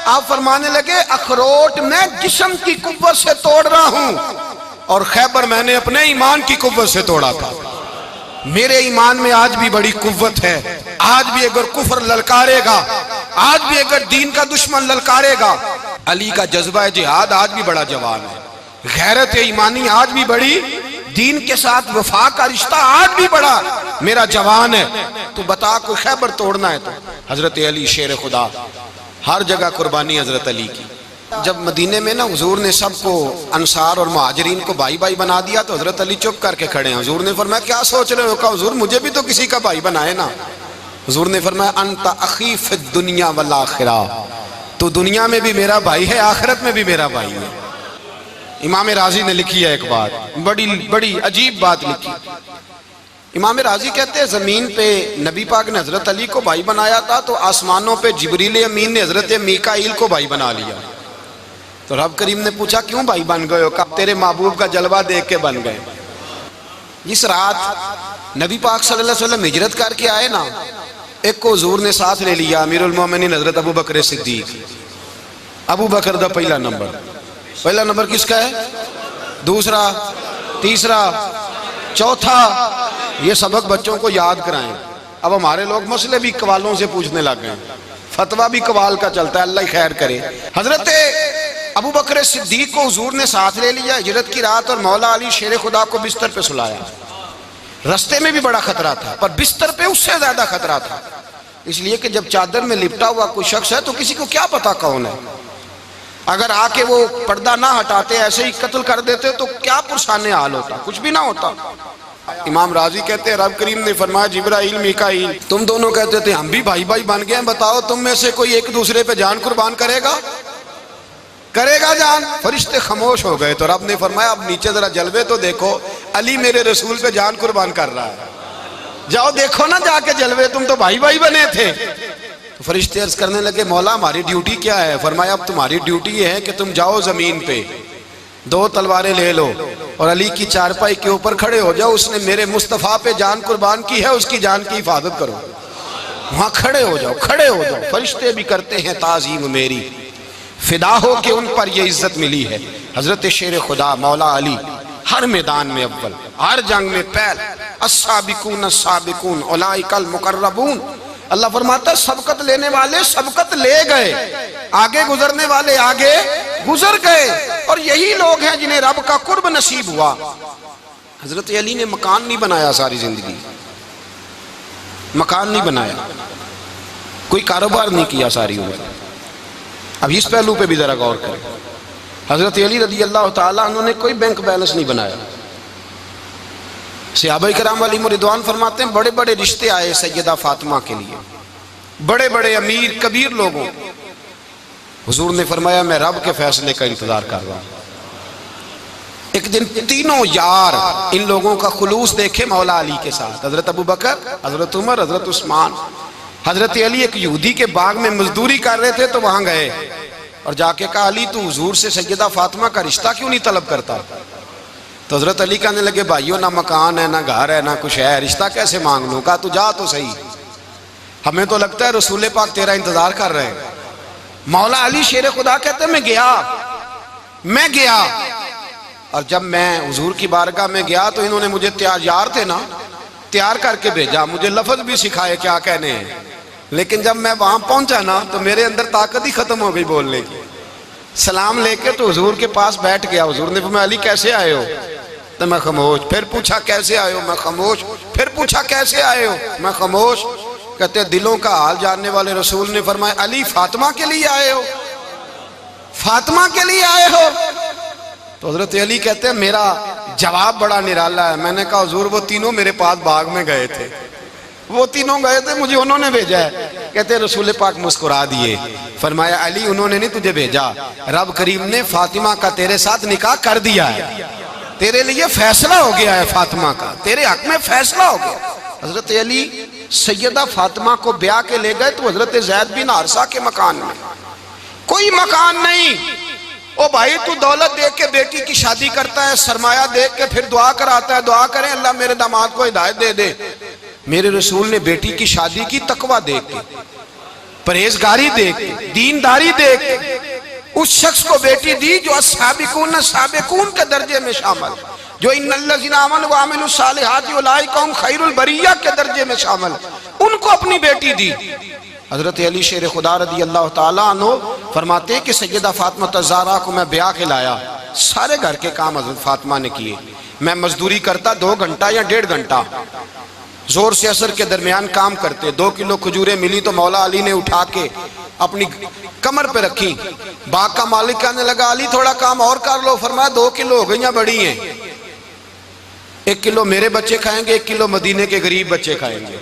آپ فرمانے لگے اخروٹ میں جسم کی قوت سے توڑ رہا ہوں، اور خیبر میں نے اپنے ایمان کی قوت سے توڑا تھا۔ میرے ایمان میں آج بھی بڑی قوت ہے، آج بھی اگر کفر للکارے گا، آج بھی اگر دین کا دشمن للکارے گا، علی کا جذبہ جہاد آج بھی بڑا جوان ہے، غیرت ایمانی آج بھی بڑی، دین کے ساتھ وفا کا رشتہ آج بھی بڑا میرا جوان ہے۔ تو بتا کوئی خیبر توڑنا ہے تو حضرت علی شیر خدا، ہر جگہ قربانی حضرت علی کی۔ جب مدینے میں نا حضور نے سب کو انصار اور مہاجرین کو بھائی بھائی بنا دیا تو حضرت علی چپ کر کے کھڑے ہیں۔ حضور نے فرمایا کیا سوچ رہے ہو؟ کہا حضور مجھے بھی تو کسی کا بھائی بنائے نا۔ حضور نے فرمایا انت اخی فی الدنیا والآخرہ، تو دنیا میں بھی میرا بھائی ہے، آخرت میں بھی میرا بھائی ہے۔ امام راضی نے لکھی ہے ایک بات، بڑی عجیب بات لکھی۔ امام راضی کہتے ہیں زمین پہ نبی پاک نے حضرت علی کو بھائی بنایا تھا تو آسمانوں پہ جبریل امین نے حضرت میکائیل کو بھائی بنا لیا۔ تو رب کریم نے پوچھا کیوں بھائی بن گئے ہو؟ کہا تیرے محبوب کا جلوہ دیکھ کے بن گئے۔ جس رات نبی پاک صلی اللہ علیہ وسلم ہجرت کر کے آئے نا، ایک کو حضور نے ساتھ لے لیا، امیر المومنین حضرت ابو بکر صدیق۔ ابو بکر دا پہلا نمبر کس کا ہے؟ دوسرا، تیسرا، چوتھا۔ یہ سبق بچوں کو یاد کرائیں۔ اب ہمارے لوگ مسئلے بھی قوالوں سے پوچھنے لگ گئے، فتویٰ بھی قوال کا چلتا ہے، اللہ خیر کرے۔ حضرت ابو بکر صدیق کو حضور نے ساتھ لے لیا ہجرت کی رات، اور مولا علی شیر خدا کو بستر پہ سلایا۔ رستے میں بھی بڑا خطرہ تھا پر بستر پہ اس سے زیادہ خطرہ تھا، اس لیے کہ جب چادر میں لپٹا ہوا کوئی شخص ہے تو کسی کو کیا پتا کون ہے، اگر آ کے وہ پردہ نہ ہٹاتے ایسے ہی قتل کر دیتے تو کیا پرسان حال ہوتا، کچھ بھی نہ ہوتا۔ امام راضی کہتے ہیں رب کریم نے فرمایا جبرائیل میکائیل تم دونوں کہتے تھے ہم بھی بھائی بھائی بن گئے ہیں، بتاؤ تم میں سے کوئی ایک دوسرے پہ جان قربان کرے گا جان؟ فرشتے خاموش ہو گئے تو رب نے فرمایا اب نیچے ذرا جلوے تو دیکھو، علی میرے رسول پہ جان قربان کر رہا ہے، جاؤ دیکھو نا جا کے جلوے، تم تو بھائی بھائی بنے تھے۔ تو فرشتے عرض کرنے لگے مولا ہماری ڈیوٹی کیا ہے؟ فرمایا اب تمہاری ڈیوٹی یہ ہے کہ تم جاؤ زمین پہ 2 تلواریں لے لو اور علی کی چارپائی کے اوپر کھڑے ہو جاؤ، اس نے میرے مصطفیٰ پہ جان قربان کی ہے، اس کی جان کی حفاظت کرو۔ وہاں کھڑے ہو جاؤ۔ فرشتے بھی کرتے ہیں تعظیم میری، فدا ہو کہ ان پر یہ عزت ملی ہے۔ حضرت شیر خدا مولا علی ہر میدان میں اول، ہر جنگ میں پہل، السابقون السابقون اولئک المقربون۔ اللہ فرماتا ہے سبقت لینے والے سبقت لے گئے، آگے گزرنے والے آگے گزر گئے، اور یہی لوگ ہیں جنہیں رب کا قرب نصیب ہوا۔ حضرت علی نے مکان نہیں بنایا ساری زندگی، مکان نہیں بنایا، کوئی کاروبار نہیں کیا ساری عمر۔ اب اس پہلو پہ بھی ذرا غور کریں، حضرت علی رضی اللہ تعالیٰ عنہ نے کوئی بینک بیلنس نہیں بنایا۔ صحابہ کرام علیہم رضوان فرماتے ہیں بڑے بڑے رشتے آئے سیدہ فاطمہ کے لیے، بڑے بڑے امیر کبیر لوگوں، حضور نے فرمایا میں رب کے فیصلے کا انتظار کر رہا ہوں۔ ایک دن تینوں یار ان لوگوں کا خلوص دیکھے مولا علی کے ساتھ، حضرت ابوبکر، حضرت عمر، حضرت عثمان۔ حضرت علی ایک یہودی کے باغ میں مزدوری کر رہے تھے تو وہاں گئے اور جا کے کہا علی تو حضور سے سیدہ فاطمہ کا رشتہ کیوں نہیں طلب کرتا؟ تو حضرت علی کہنے لگے بھائیو نہ مکان ہے نہ گھر ہے نہ کچھ ہے، رشتہ کیسے مانگ لوں؟ کہا تو جا تو صحیح، ہمیں تو لگتا ہے رسول پاک تیرا انتظار کر رہے ہیں۔ مولا علی شیر خدا کہتے ہیں میں گیا اور جب میں حضور کی بارگاہ میں گیا تو انہوں نے مجھے تیار تھے نا، تیار کر کے بھیجا، مجھے لفظ بھی سکھائے کیا کہنے ہیں، لیکن جب میں وہاں پہنچا نا تو میرے اندر طاقت ہی ختم ہو گئی بولنے کی۔ سلام لے کے تو حضور کے پاس بیٹھ گیا، حضور نے فرمایا علی کیسے آئے ہو؟ تو میں خاموش، پھر پوچھا کیسے آئے ہو؟ میں خاموش، پھر پوچھا کیسے آئے ہو؟ میں خاموش۔ کہتے ہیں دلوں کا حال جاننے والے رسول نے فرمایا علی فاطمہ کے لیے آئے ہو؟ فاطمہ کے لیے آئے ہو؟ تو حضرت علی کہتے ہیں میرا جواب بڑا نرالا ہے، میں نے کہا حضور وہ تینوں میرے پاس باغ میں گئے تھے، وہ تینوں گئے تھے، مجھے انہوں نے بھیجا ہے۔ کہتے ہیں رسول پاک مسکرا دیے، فرمایا علی انہوں نے نہیں تجھے بھیجا، رب کریم نے فاطمہ کا تیرے ساتھ نکاح کر دیا ہے، تیرے لیے فیصلہ ہو گیا ہے، فاطمہ کا تیرے حق میں فیصلہ ہو گیا۔ حضرت علی سیدہ فاطمہ کو بیاہ کے لے گئے تو حضرت زید بن حارثہ کے مکان میں، کوئی مکان نہیں۔ او بھائی تو دولت دیکھ کے بیٹی کی شادی کرتا ہے، سرمایہ دیکھ کے پھر دعا کراتا ہے، دعا کریں اللہ میرے داماد کو ہدایت دے دے۔ میرے رسول نے بیٹی کی شادی کی تقوی دیکھ کے، پرہیزگاری دیکھ کے، دینداری دیکھ کے، اس شخص کو بیٹی دی جو السابقون السابقون کے درجے میں شامل، جو ان الذین آمنوا وعملوا الصالحات اولئک هم خیر البریہ کے درجے میں شامل، ان کو اپنی بیٹی دی۔ حضرت علی شیر خدا رضی اللہ تعالیٰ عنہ فرماتے ہیں کہ سیدہ فاطمہ الزہرا کو میں بیاہ کے لایا، سارے گھر کے کام حضرت فاطمہ نے کیے، میں مزدوری کرتا 2 گھنٹہ یا 1.5 گھنٹہ، زور سے عصر کے درمیان کام کرتے، 2 کلو کھجوریں ملی تو مولا علی نے اٹھا کے اپنی کمر پہ رکھی، باغ کا مالک کہنے لگا علی تھوڑا کام اور کر لو، فرمایا 2 کلو ہو گئیاں بڑی ہیں، 1 کلو میرے بچے کھائیں گے، 1 کلو مدینے کے غریب بچے کھائیں گے۔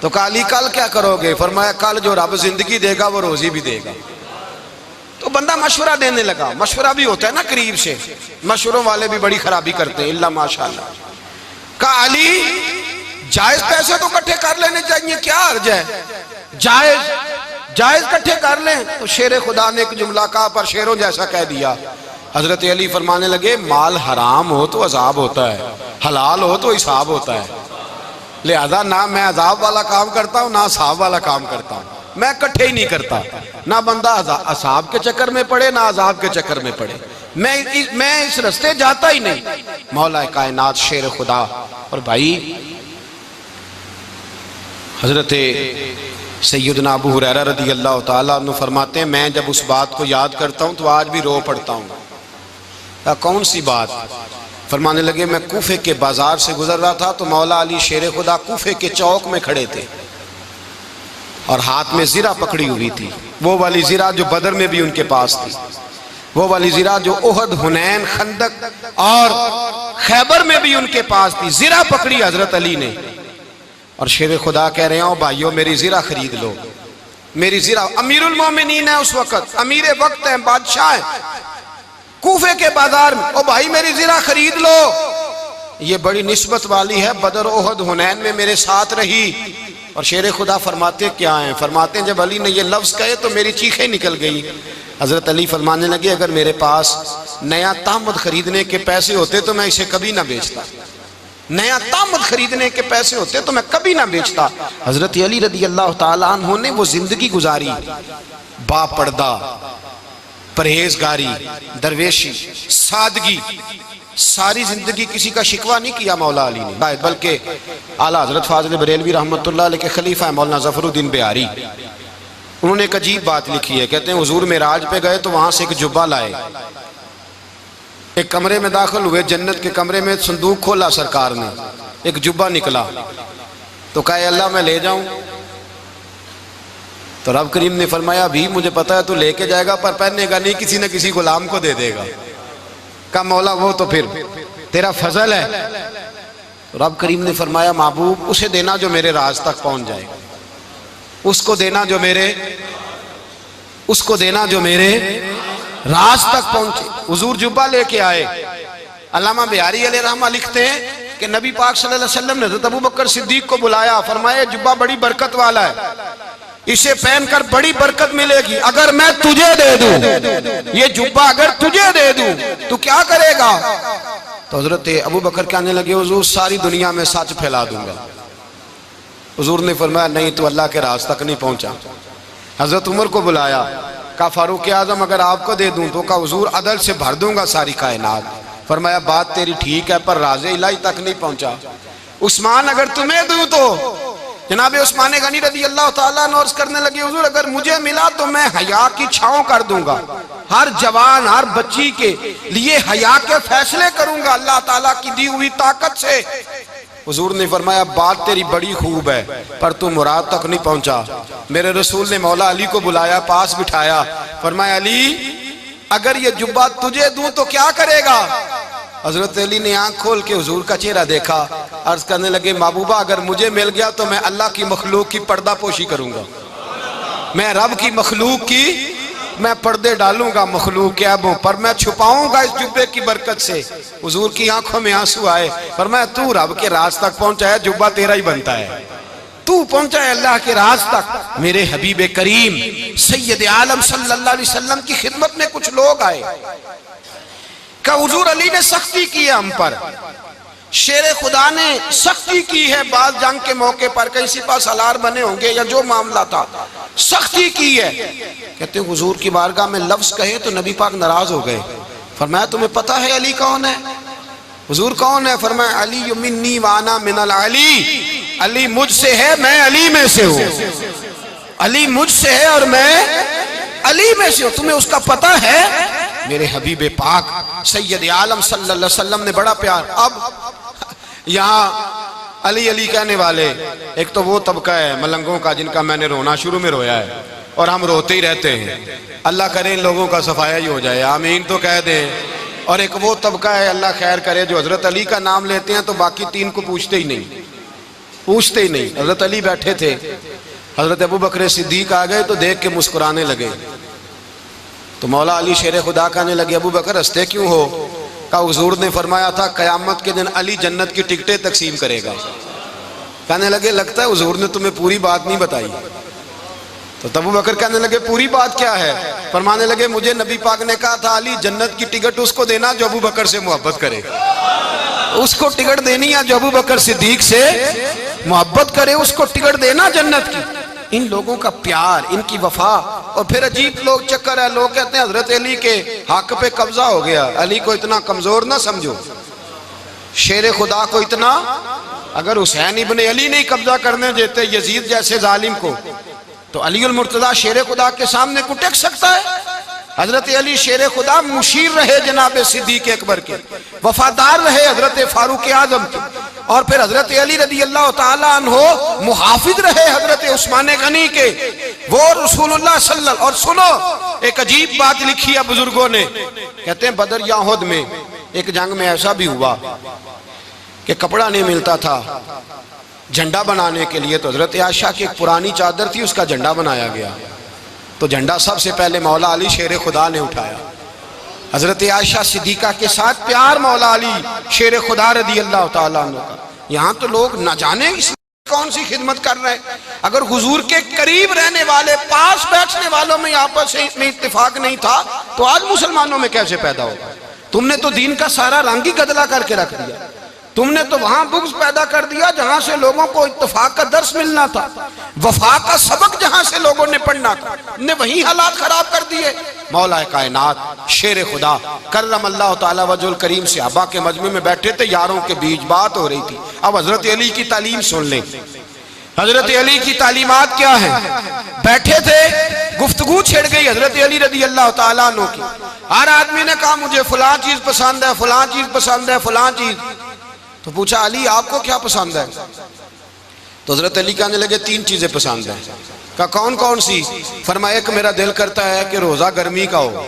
تو کہا علی کل کیا کرو گے؟ فرمایا کل جو رب زندگی دے گا وہ روزی بھی دے گا۔ تو بندہ مشورہ دینے لگا، مشورہ بھی ہوتا ہے نا قریب سے، مشوروں والے بھی بڑی خرابی کرتے ہیں اللہ ماشاءاللہ۔ کہا علی جائز پیسے تو کٹھے کر لینے چاہیے، کیا حرج ہے، جائز کٹھے کر لیں۔ تو شیر خدا نے ایک جملہ کہا پر شیروں جیسا کہہ دیا۔ حضرت علی فرمانے لگے مال حرام ہو تو عذاب ہوتا ہے، حلال ہو تو حساب ہوتا ہے، لہذا نہ میں عذاب والا کام کرتا ہوں نہ حساب والا کام کرتا ہوں، میں کٹھے ہی نہیں کرتا، نہ بندہ عذاب کے چکر میں پڑے نہ عذاب کے چکر میں پڑے، میں اس رستے جاتا ہی نہیں۔ مولا کائنات شیر خدا۔ اور بھائی حضرت سیدنا ابو ہریرہ رضی اللہ تعالیٰ عنہ فرماتے ہیں میں جب اس بات کو یاد کرتا ہوں تو آج بھی رو پڑتا ہوں۔ کون سی بات؟ فرمانے لگے میں کوفے کے بازار سے گزر رہا تھا تو مولا علی شیر خدا کوفے کے چوک میں کھڑے تھے اور ہاتھ میں زرہ پکڑی ہوئی تھی، وہ والی زرہ جو بدر میں بھی ان کے پاس تھی، وہ والی زرہ جو احد، حنین، خندق اور خیبر میں بھی ان کے پاس تھی، زرہ پکڑی حضرت علی نے اور شیر خدا کہہ رہے ہیں بھائیو میری زرہ خرید لو، میری زرہ۔ امیر المومنین ہے اس وقت، امیر وقت ہیں، بادشاہ ہیں، کوفے کے بازار میں، او بھائی میری زرہ خرید لو، یہ بڑی نسبت والی ہے، بدر، احد، حنین میں میرے ساتھ رہی۔ اور شیر خدا فرماتے کیا ہیں؟ فرماتے ہیں جب علی نے یہ لفظ کہے تو میری چیخیں نکل گئی۔ حضرت علی فرمانے لگے اگر میرے پاس نیا تامد خریدنے کے پیسے ہوتے تو میں اسے کبھی نہ بیچتا، نیا تامد خریدنے کے پیسے ہوتے تو میں کبھی نہ بیچتا۔ حضرت علی رضی اللہ تعالیٰ عنہ نے وہ زندگی گزاری، با پردہ، پرہیزگاری، درویشی، سادگی، ساری زندگی کسی کا شکوہ نہیں کیا مولا علی نے، بلکہ اعلیٰ حضرت فاضل بریلوی رحمۃ اللہ علیہ کے خلیفہ مولانا ظفر الدین بہاری، انہوں نے ایک عجیب بات لکھی ہے، کہتے ہیں حضور معراج پہ گئے تو وہاں سے ایک جبہ لائے، ایک کمرے میں داخل ہوئے، جنت کے کمرے میں، صندوق کھولا سرکار نے، ایک جبہ نکلا تو کہا اے اللہ میں لے جاؤں؟ تو رب کریم نے فرمایا بھی مجھے پتا ہے تو لے کے جائے گا پر پہننے گا نہیں، کسی نہ کسی غلام کو دے دے گا۔ کہا مولا وہ تو پھر تیرا فضل ہے۔ رب کریم نے فرمایا محبوب اسے دینا جو میرے راز تک پہنچ جائے، اس کو دینا جو میرے راز تک پہنچے۔ حضور جبہ لے کے آئے۔ علامہ بہاری علیہ رحمہ لکھتے ہیں کہ نبی پاک صلی اللہ علیہ وسلم نے حضرت ابوبکر صدیق کو بلایا، فرمایا جبہ بڑی برکت والا ہے، اسے پہن کر بڑی برکت ملے گی، اگر میں تجھے دے دوں، یہ جبہ اگر تجھے دے دوں تو کیا کرے گا؟ تو حضرت ابوبکر کہنے لگے حضور ساری دنیا میں سچ پھیلا دوں گا۔ حضور نے فرمایا نہیں تو اللہ کے راز تک نہیں پہنچا۔ حضرت عمر کو بلایا، کہا فاروق اعظم اگر آپ کو دے دوں تو کہا حضور عدل سے بھر دوں گا ساری کائنات۔ فرمایا بات تیری ٹھیک ہے پر راز الہی تک نہیں پہنچا۔ عثمان اگر تمہیں دوں تو جناب عثمان غنی رضی اللہ تعالیٰ عنہ عرض کرنے لگے حضور اگر مجھے ملا تو میں حیا کی چھاؤں کر دوں گا، ہر جوان ہر بچی کے لیے حیا کے فیصلے کروں گا اللہ تعالیٰ کی دی ہوئی طاقت سے۔ حضور نے فرمایا بات تیری بڑی خوب ہے پر تو مراد تک نہیں پہنچا۔ میرے رسول نے مولا علی کو بلایا، پاس بٹھایا، فرمایا علی اگر یہ جبہ تجھے دوں تو کیا کرے گا؟ حضرت علی نے آنکھ کھول کے حضور کا چہرہ دیکھا، عرض کرنے لگے محبوبہ اگر مجھے مل گیا تو میں اللہ کی مخلوق کی پردہ پوشی کروں گا، میں رب کی مخلوق کی میں پردے ڈالوں گا مخلوق کے عیبوں پر، میں چھپاؤں گا اس جبے کی برکت سے۔ حضور کی آنکھوں میں آنسو آئے، فرمایا تو رب کے راز تک پہنچا ہے، جبہ تیرا ہی بنتا ہے، تو پہنچا ہے اللہ کے راز تک۔ میرے حبیب کریم سید عالم صلی اللہ علیہ وسلم کی خدمت میں کچھ لوگ آئے کہ حضور علی نے سختی کی ہے ہم پر، شیر خدا نے سختی کی ہے، بعض جنگ کے موقع پر کہیں سپہ سالار بنے ہوں گے یا جو معاملہ تھا سختی کی ہے۔ کہتے ہیں حضور کی بارگاہ میں لفظ کہے تو نبی پاک ناراض ہو گئے۔ فرمایا تمہیں پتہ ہے علی کون ہے؟ حضور کون ہے؟ فرمایا علی منی وانا من العلی، علی مجھ سے ہے میں علی میں سے ہوں، علی مجھ سے ہے اور میں علی میں سے ہوں، تمہیں اس کا پتہ ہے؟ میرے حبیب پاک سید عالم صلی اللہ علیہ وسلم نے بڑا پیار۔ اب یہاں علی علی کہنے والے ایک تو وہ طبقہ ہے ملنگوں کا جن کا میں نے رونا شروع میں رویا ہے اور ہم روتے ہی رہتے ہیں، اللہ کرے ان لوگوں کا صفایا ہی ہو جائے، آمین تو کہہ دیں۔ اور ایک وہ طبقہ ہے اللہ خیر کرے جو حضرت علی کا نام لیتے ہیں تو باقی تین کو پوچھتے ہی نہیں۔ حضرت علی بیٹھے تھے، حضرت ابوبکر صدیق آ گئے تو دیکھ کے مسکرانے لگے، تو مولا علی شیر خدا کہنے لگے ابوبکر ہنستے کیوں ہو؟ کہا حضور نے فرمایا تھا قیامت کے دن علی جنت کی ٹکٹیں تقسیم کرے گا۔ کہنے لگے لگتا ہے حضور نے تمہیں پوری بات نہیں بتائی۔ تو ابوبکر کہنے لگے پوری بات کیا ہے؟ فرمانے لگے مجھے نبی پاک نے کہا تھا علی جنت کی ٹکٹ اس کو دینا جو ابوبکر سے محبت کرے، اس کو ٹکٹ دینی ہے جو ابوبکر صدیق سے محبت کرے، اس کو ٹکٹ دینا جنت کی۔ ان لوگوں کا پیار، ان کی وفا، اور پھر عجیب لوگ چکر ہے، لوگ کہتے ہیں حضرت علی کے حق پہ قبضہ ہو گیا، علی کو اتنا کمزور نہ سمجھو، شیر خدا کو اتنا، اگر حسین ابن علی نہیں قبضہ کرنے دیتے یزید جیسے ظالم کو تو علی المرتضیٰ شیر خدا کے سامنے کو ٹک سکتا ہے؟ حضرت علی شیر خدا مشیر رہے جناب صدیق اکبر کے، وفادار رہے حضرت فاروق اعظم کے، اور پھر حضرت علی رضی اللہ تعالیٰ عنہ محافظ رہے حضرت عثمان غنی کے، وہ رسول اللہ صلی اللہ علیہ وسلم۔ اور سنو ایک عجیب بات لکھی ہے بزرگوں نے، کہتے ہیں بدر یا احد میں ایک جنگ میں ایسا بھی ہوا کہ کپڑا نہیں ملتا تھا جھنڈا بنانے کے لیے، تو حضرت عائشہ کی ایک پرانی چادر تھی اس کا جھنڈا بنایا گیا، تو جھنڈا سب سے پہلے مولا علی شیر خدا نے اٹھایا۔ حضرت عائشہ صدیقہ کے ساتھ پیار مولا علی شیر خدا رضی اللہ تعالیٰ عنہ کا۔ یہاں تو لوگ نہ جانے اس کون سی خدمت کر رہے ہیں، اگر حضور کے قریب رہنے والے پاس بیٹھنے والوں میں آپس میں اتفاق نہیں تھا تو آج مسلمانوں میں کیسے پیدا ہوگا؟ تم نے تو دین کا سارا رنگ ہی گدلا کر کے رکھ دیا، تم نے تو وہاں بغض پیدا کر دیا جہاں سے لوگوں کو اتفاق کا درس ملنا تھا، وفا کا سبق جہاں سے لوگوں نے پڑھنا تھا، نے وہی حالات خراب کر دیے۔ مولا کائنات شیر خدا کرم اللہ تعالیٰ وجہ الکریم صحابہ کے مجمع میں بیٹھے تھے، یاروں کے بیچ بات ہو رہی تھی۔ اب حضرت علی کی تعلیم سن لیں، حضرت علی کی تعلیمات کیا ہیں؟ بیٹھے تھے گفتگو چھڑ گئی حضرت علی رضی اللہ تعالیٰ عنہ کی. ہر آدمی نے کہا مجھے فلاں چیز پسند ہے، فلاں چیز پسند ہے، فلاں چیز. تو پوچھا علی آپ کو کیا پسند ہے؟ تو حضرت علی کہنے لگے 3 چیزیں پسند ہیں. کہا کون کون سی؟ فرمایا ایک میرا دل کرتا ہے کہ روزہ گرمی کا ہو.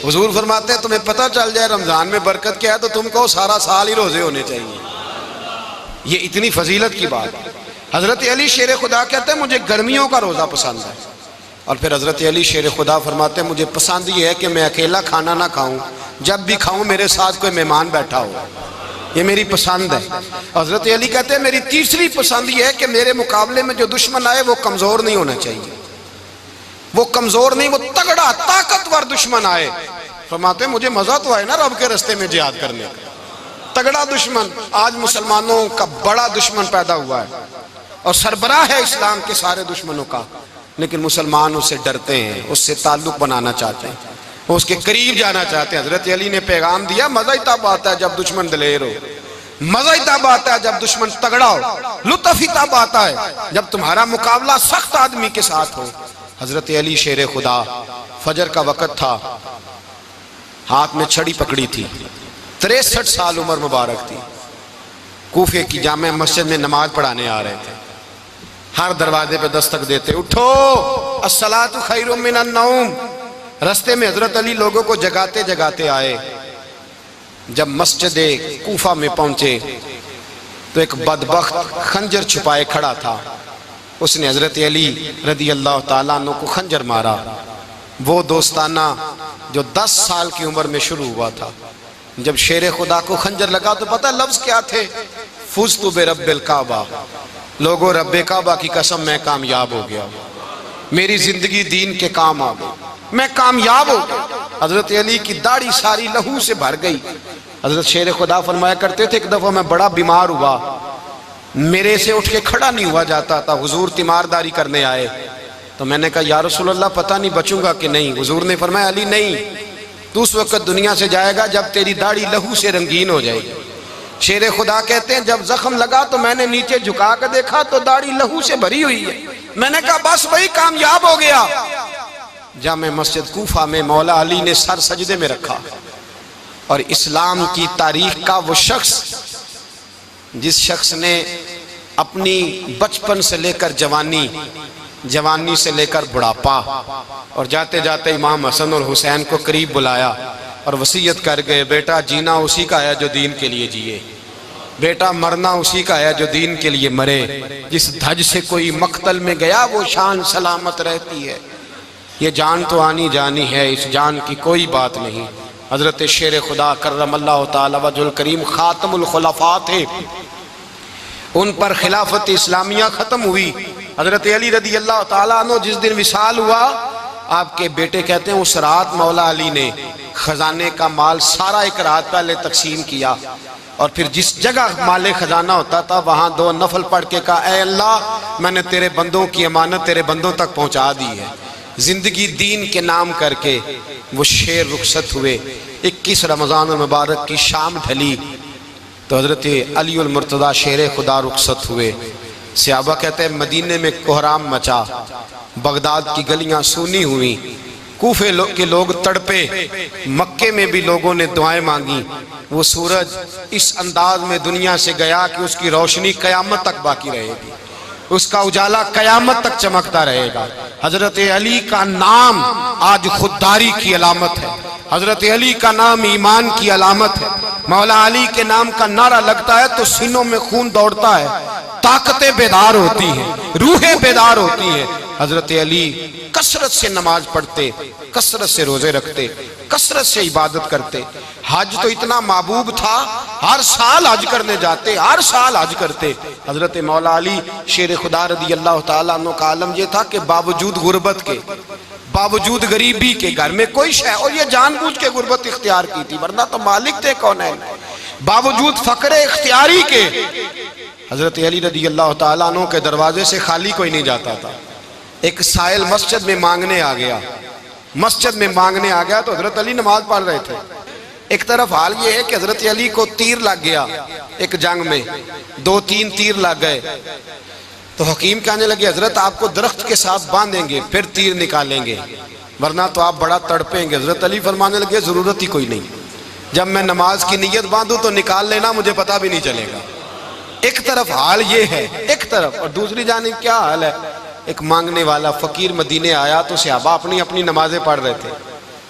حضور فرماتے ہیں تمہیں پتہ چل جائے رمضان میں برکت کیا ہے تو تم کو سارا سال ہی روزے ہونے چاہیے. یہ اتنی فضیلت کی بات. حضرت علی شیر خدا کہتے ہیں مجھے گرمیوں کا روزہ پسند ہے. اور پھر حضرت علی شیر خدا فرماتے ہیں مجھے پسند یہ ہے کہ میں اکیلا کھانا نہ کھاؤں، جب بھی کھاؤں میرے ساتھ کوئی مہمان بیٹھا ہو. یہ میری پسند ہے. حضرت علی کہتے ہیں میری تیسری پسند یہ ہے کہ میرے مقابلے میں جو دشمن آئے وہ کمزور نہیں ہونا چاہیے. وہ کمزور نہیں، وہ تگڑا طاقتور دشمن آئے. فرماتے ہیں مجھے مزہ تو آئے نا رب کے رستے میں جہاد کرنے کا. تگڑا دشمن. آج مسلمانوں کا بڑا دشمن پیدا ہوا ہے اور سربراہ ہے اسلام کے سارے دشمنوں کا، لیکن مسلمان اس سے ڈرتے ہیں، اس سے تعلق بنانا چاہتے ہیں، اس کے قریب جانا چاہتے ہیں. حضرت علی نے پیغام دیا مزہ ہی تب آتا ہے جب دشمن دلیر ہو، مزہ ہی تب آتا ہے جب دشمن تگڑا ہو، لطف ہی تب آتا ہے جب تمہارا مقابلہ سخت آدمی کے ساتھ ہو. حضرت علی شیر خدا، فجر کا وقت تھا، ہاتھ میں چھڑی پکڑی تھی، 63 سال عمر مبارک تھی. کوفے کی جامع مسجد میں نماز پڑھانے آ رہے تھے. ہر دروازے پہ دستک دیتے اٹھو الصلاۃ خیر من النوم. رستے میں حضرت علی لوگوں کو جگاتے جگاتے آئے. جب مسجد کوفہ میں پہنچے تو ایک بدبخت خنجر چھپائے کھڑا تھا. اس نے حضرت علی رضی اللہ تعالیٰ عنہ کو خنجر مارا. وہ دوستانہ جو 10 سال کی عمر میں شروع ہوا تھا. جب شیر خدا کو خنجر لگا تو پتہ لفظ کیا تھے؟ فزت برب الکعبہ. لوگوں رب کعبہ کی قسم میں کامیاب ہو گیا، میری زندگی دین کے کام آ گئی، میں کامیاب ہو گیا. حضرت علی کی داڑھی ساری لہو سے بھر گئی. حضرت شیر خدا فرمایا کرتے تھے ایک دفعہ میں بڑا بیمار ہوا، میرے سے اٹھ کے کھڑا نہیں ہوا جاتا تھا. حضور تیمارداری کرنے آئے تو میں نے کہا یا رسول اللہ پتہ نہیں بچوں گا کہ نہیں. حضور نے فرمایا علی نہیں، تو اس وقت دنیا سے جائے گا جب تیری داڑھی لہو سے رنگین ہو جائے گی. شیر خدا کہتے ہیں جب زخم لگا تو میں نے نیچے جھکا کر دیکھا تو داڑھی لہو سے بھری ہوئی ہے. میں نے کہا بس وہی کامیاب ہو گیا. جامع مسجد کوفہ میں مولا علی نے سر سجدے میں رکھا اور اسلام کی تاریخ کا وہ شخص جس شخص نے اپنی بچپن سے لے کر جوانی سے لے کر بڑھاپا اور جاتے جاتے امام حسن اور حسین کو قریب بلایا اور وصیت کر گئے بیٹا جینا اسی کا ہے جو دین کے لیے جیے، بیٹا مرنا اسی کا ہے جو دین کے لیے مرے. جس دھج سے کوئی مقتل میں گیا وہ شان سلامت رہتی ہے. یہ جان تو آنی جانی ہے، اس جان کی کوئی بات نہیں. حضرت شیر خدا کرم اللہ تعالی وجہ الکریم خاتم الخلفاء تھے. ان پر خلافت اسلامیہ ختم ہوئی. حضرت علی رضی اللہ تعالیٰ عنہ جس دن وصال ہوا، آپ کے بیٹے کہتے ہیں اس رات مولا علی نے خزانے کا مال سارا ایک رات پہلے تقسیم کیا اور پھر جس جگہ مال خزانہ ہوتا تھا وہاں 2 نفل پڑھ کے کہا اے اللہ میں نے تیرے بندوں کی امانت تیرے بندوں تک پہنچا دی ہے. زندگی دین کے نام کر کے وہ شیر رخصت ہوئے. 21 رمضان المبارک کی شام ڈھلی تو حضرت علی المرتضیٰ شیر خدا رخصت ہوئے. صحابہ کہتے ہیں مدینے میں کوہرام مچا، بغداد کی گلیاں سونی ہوئیں، کوفے کے لوگ تڑپے، مکے میں بھی لوگوں نے دعائیں مانگی. وہ سورج اس انداز میں دنیا سے گیا کہ اس کی روشنی قیامت تک باقی رہے گی، اس کا اجالا قیامت تک چمکتا رہے گا. حضرت علی کا نام آج خودداری کی علامت ہے، حضرت علی کا نام ایمان کی علامت ہے. مولا علی کے نام کا نعرہ لگتا ہے تو سینوں میں خون دوڑتا ہے، طاقتیں بیدار ہوتی ہیں، روحیں بیدار ہوتی ہیں. حضرت علی کثرت سے نماز پڑھتے، کثرت سے روزے رکھتے، کثرت سے عبادت کرتے. حج تو اتنا محبوب تھا، ہر سال حج کرنے جاتے، ہر سال حج کرتے. حضرت مولا علی شیر خدا رضی اللہ تعالیٰ عنہ کا عالم یہ تھا کہ باوجود غربت کے، باوجود غریبی کے، گھر میں کوئی شے، اور یہ جان بوجھ کے غربت اختیار کی تھی ورنہ تو مالک تھے کونین، باوجود فقر اختیاری کے حضرت علی رضی اللہ تعالیٰ عنہ کے دروازے سے خالی کوئی نہیں جاتا تھا. ایک سائل مسجد میں مانگنے آ گیا تو حضرت علی نماز پڑھ رہے تھے. ایک طرف حال یہ ہے کہ حضرت علی کو تیر لگ گیا ایک جنگ میں، 2-3 تیر لگ گئے. تو حکیم کہنے لگے حضرت آپ کو درخت کے ساتھ باندھیں گے پھر تیر نکالیں گے ورنہ تو آپ بڑا تڑپیں گے۔ حضرت علی فرمانے لگے ضرورت ہی کوئی نہیں، جب میں نماز کی نیت باندھوں تو نکال لینا، مجھے پتہ بھی نہیں چلے گا۔ ایک طرف حال یہ ہے، ایک طرف، اور دوسری جانب کیا حال ہے؟ ایک مانگنے والا فقیر مدینے آیا تو صحابہ اپنی اپنی نمازیں پڑھ رہے تھے،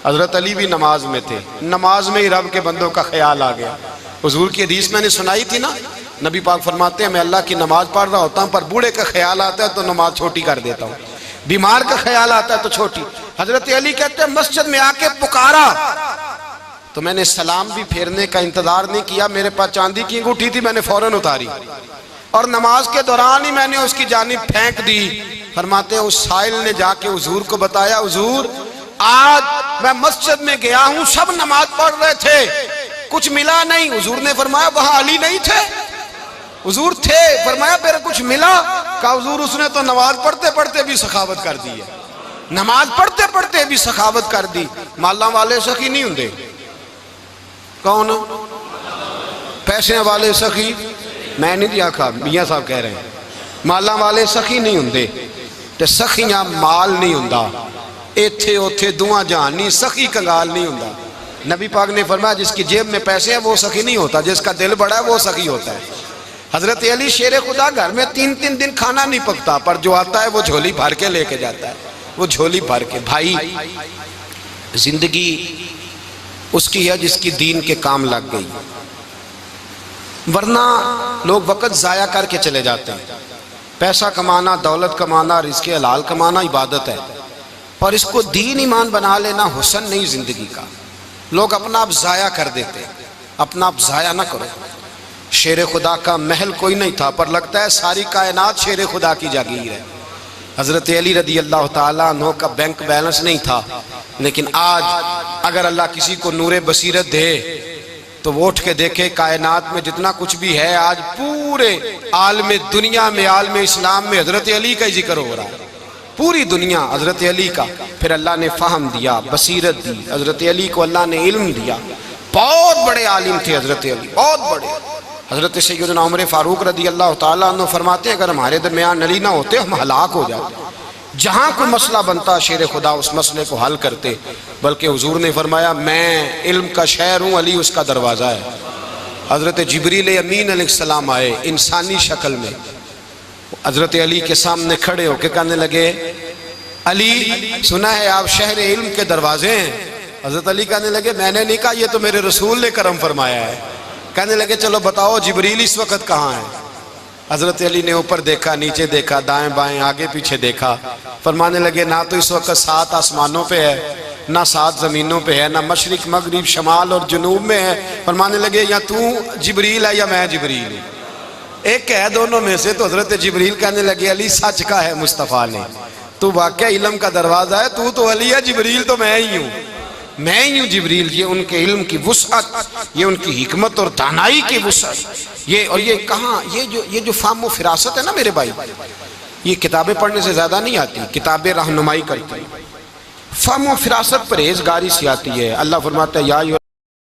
حضرت علی بھی نماز میں تھے، نماز میں ہی رب کے بندوں کا خیال آ گیا۔ حضور کی حدیث میں نے سنائی تھی نا، نبی پاک فرماتے ہیں میں اللہ کی نماز پڑھ رہا ہوتا ہوں پر بوڑھے کا خیال آتا ہے تو نماز چھوٹی کر دیتا ہوں، بیمار کا خیال آتا ہے تو چھوٹی۔ حضرت علی کہتے ہیں مسجد میں آ کے پکارا تو میں نے سلام بھی پھیرنے کا انتظار نہیں کیا، میرے پاس چاندی کی انگوٹھی تھی، میں نے فوراً اتاری اور نماز کے دوران ہی میں نے اس کی جانب پھینک دی۔ فرماتے ہیں اس سائل نے جا کے حضور کو بتایا، حضور آج میں مسجد میں گیا ہوں، سب نماز پڑھ رہے تھے، کچھ ملا نہیں۔ حضور نے فرمایا وہاں علی نہیں تھے؟ حضور تھے۔ فرمایا پھر کچھ ملا؟ کہا حضور اس نے تو نماز پڑھتے پڑھتے بھی سخاوت کر دی ہے، نماز پڑھتے پڑھتے بھی سخاوت کر دی۔ مالاں والے سخی نہیں ہوندے؟ کون؟ پیسے والے سخی؟ میں نہیں دیا کھا، میاں صاحب کہہ رہے ہیں مالاں والے سخی نہیں ہوندے، تے سخیاں مال نہیں ہوندا، ایتھے اوتھے دعا جہان نہیں، سخی کنگال نہیں ہوندا۔ نبی پاک نے فرمایا جس کی جیب میں پیسے ہیں وہ سخی نہیں ہوتا، جس کا دل بڑا ہے وہ سخی ہوتا ہے۔ حضرت علی شیر خدا گھر میں 3 دن کھانا نہیں پکتا پر جو آتا ہے وہ جھولی بھر کے لے کے جاتا ہے، وہ جھولی بھر کے۔ بھائی زندگی اس کی ہے جس کی دین کے کام لگ گئی، ورنہ لوگ وقت ضائع کر کے چلے جاتے ہیں۔ پیسہ کمانا، دولت کمانا، رزق حلال کمانا عبادت ہے، پر اس کو دین ایمان بنا لینا حسن نہیں زندگی کا۔ لوگ اپنا آپ ضائع کر دیتے، اپنا آپ ضائع نہ کرو۔ شیر خدا کا محل کوئی نہیں تھا پر لگتا ہے ساری کائنات شیر خدا کی جاگیر ہے۔ حضرت علی رضی اللہ تعالیٰ عنہ کا بینک بیلنس نہیں تھا، لیکن آج اگر اللہ کسی کو نور بصیرت دے تو وہ اٹھ کے دیکھے کائنات میں جتنا کچھ بھی ہے آج پورے عالم دنیا میں، عالم اسلام میں حضرت علی کا ہی ذکر ہو رہا ہے، پوری دنیا حضرت علی کا۔ پھر اللہ نے فہم دیا، بصیرت دی، حضرت علی کو اللہ نے علم دیا، بہت بڑے عالم تھے حضرت علی، بہت بڑے۔ حضرت سیدنا عمر فاروق رضی اللہ تعالیٰ عنہ فرماتے ہیں اگر ہمارے درمیان علی نہ ہوتے ہم ہلاک ہو جاتے، جہاں کوئی مسئلہ بنتا شیر خدا اس مسئلے کو حل کرتے، بلکہ حضور نے فرمایا میں علم کا شہر ہوں، علی اس کا دروازہ ہے۔ حضرت جبریل امین علیہ السلام آئے انسانی شکل میں، حضرت علی کے سامنے کھڑے ہو کے کہنے لگے علی سنا ہے آپ شہر علم کے دروازے ہیں؟ حضرت علی کہنے لگے میں نے نہیں کہا، یہ تو میرے رسول نے کرم فرمایا ہے۔ کہنے لگے چلو بتاؤ جبریل اس وقت کہاں ہے؟ حضرت علی نے اوپر دیکھا، نیچے دیکھا، دائیں بائیں آگے پیچھے دیکھا، فرمانے لگے نہ تو اس وقت 7 آسمانوں پہ ہے، نہ 7 زمینوں پہ ہے، نہ مشرق مغرب شمال اور جنوب میں ہے۔ فرمانے لگے یا تو جبریل ہے یا میں جبریل ہوں، ایک ہے دونوں میں سے۔ تو حضرت جبریل کہنے لگے علی سچ کا ہے مصطفیٰ نے، تو واقعہ علم کا دروازہ ہے، تو علی ہے، جبریل تو میں ہی ہوں، میں ہی ہوں جبریل۔ یہ ان کے علم کی وسعت، یہ ان کی حکمت اور دانائی کی وسعت، یہ کہاں یہ جو فہم و فراست ہے نا میرے بھائی، یہ کتابیں پڑھنے سے زیادہ نہیں آتی، کتابیں رہنمائی کرتی ہیں۔ فہم و فراست پرہیزگاری سے آتی ہے۔ اللہ فرماتا ہے یا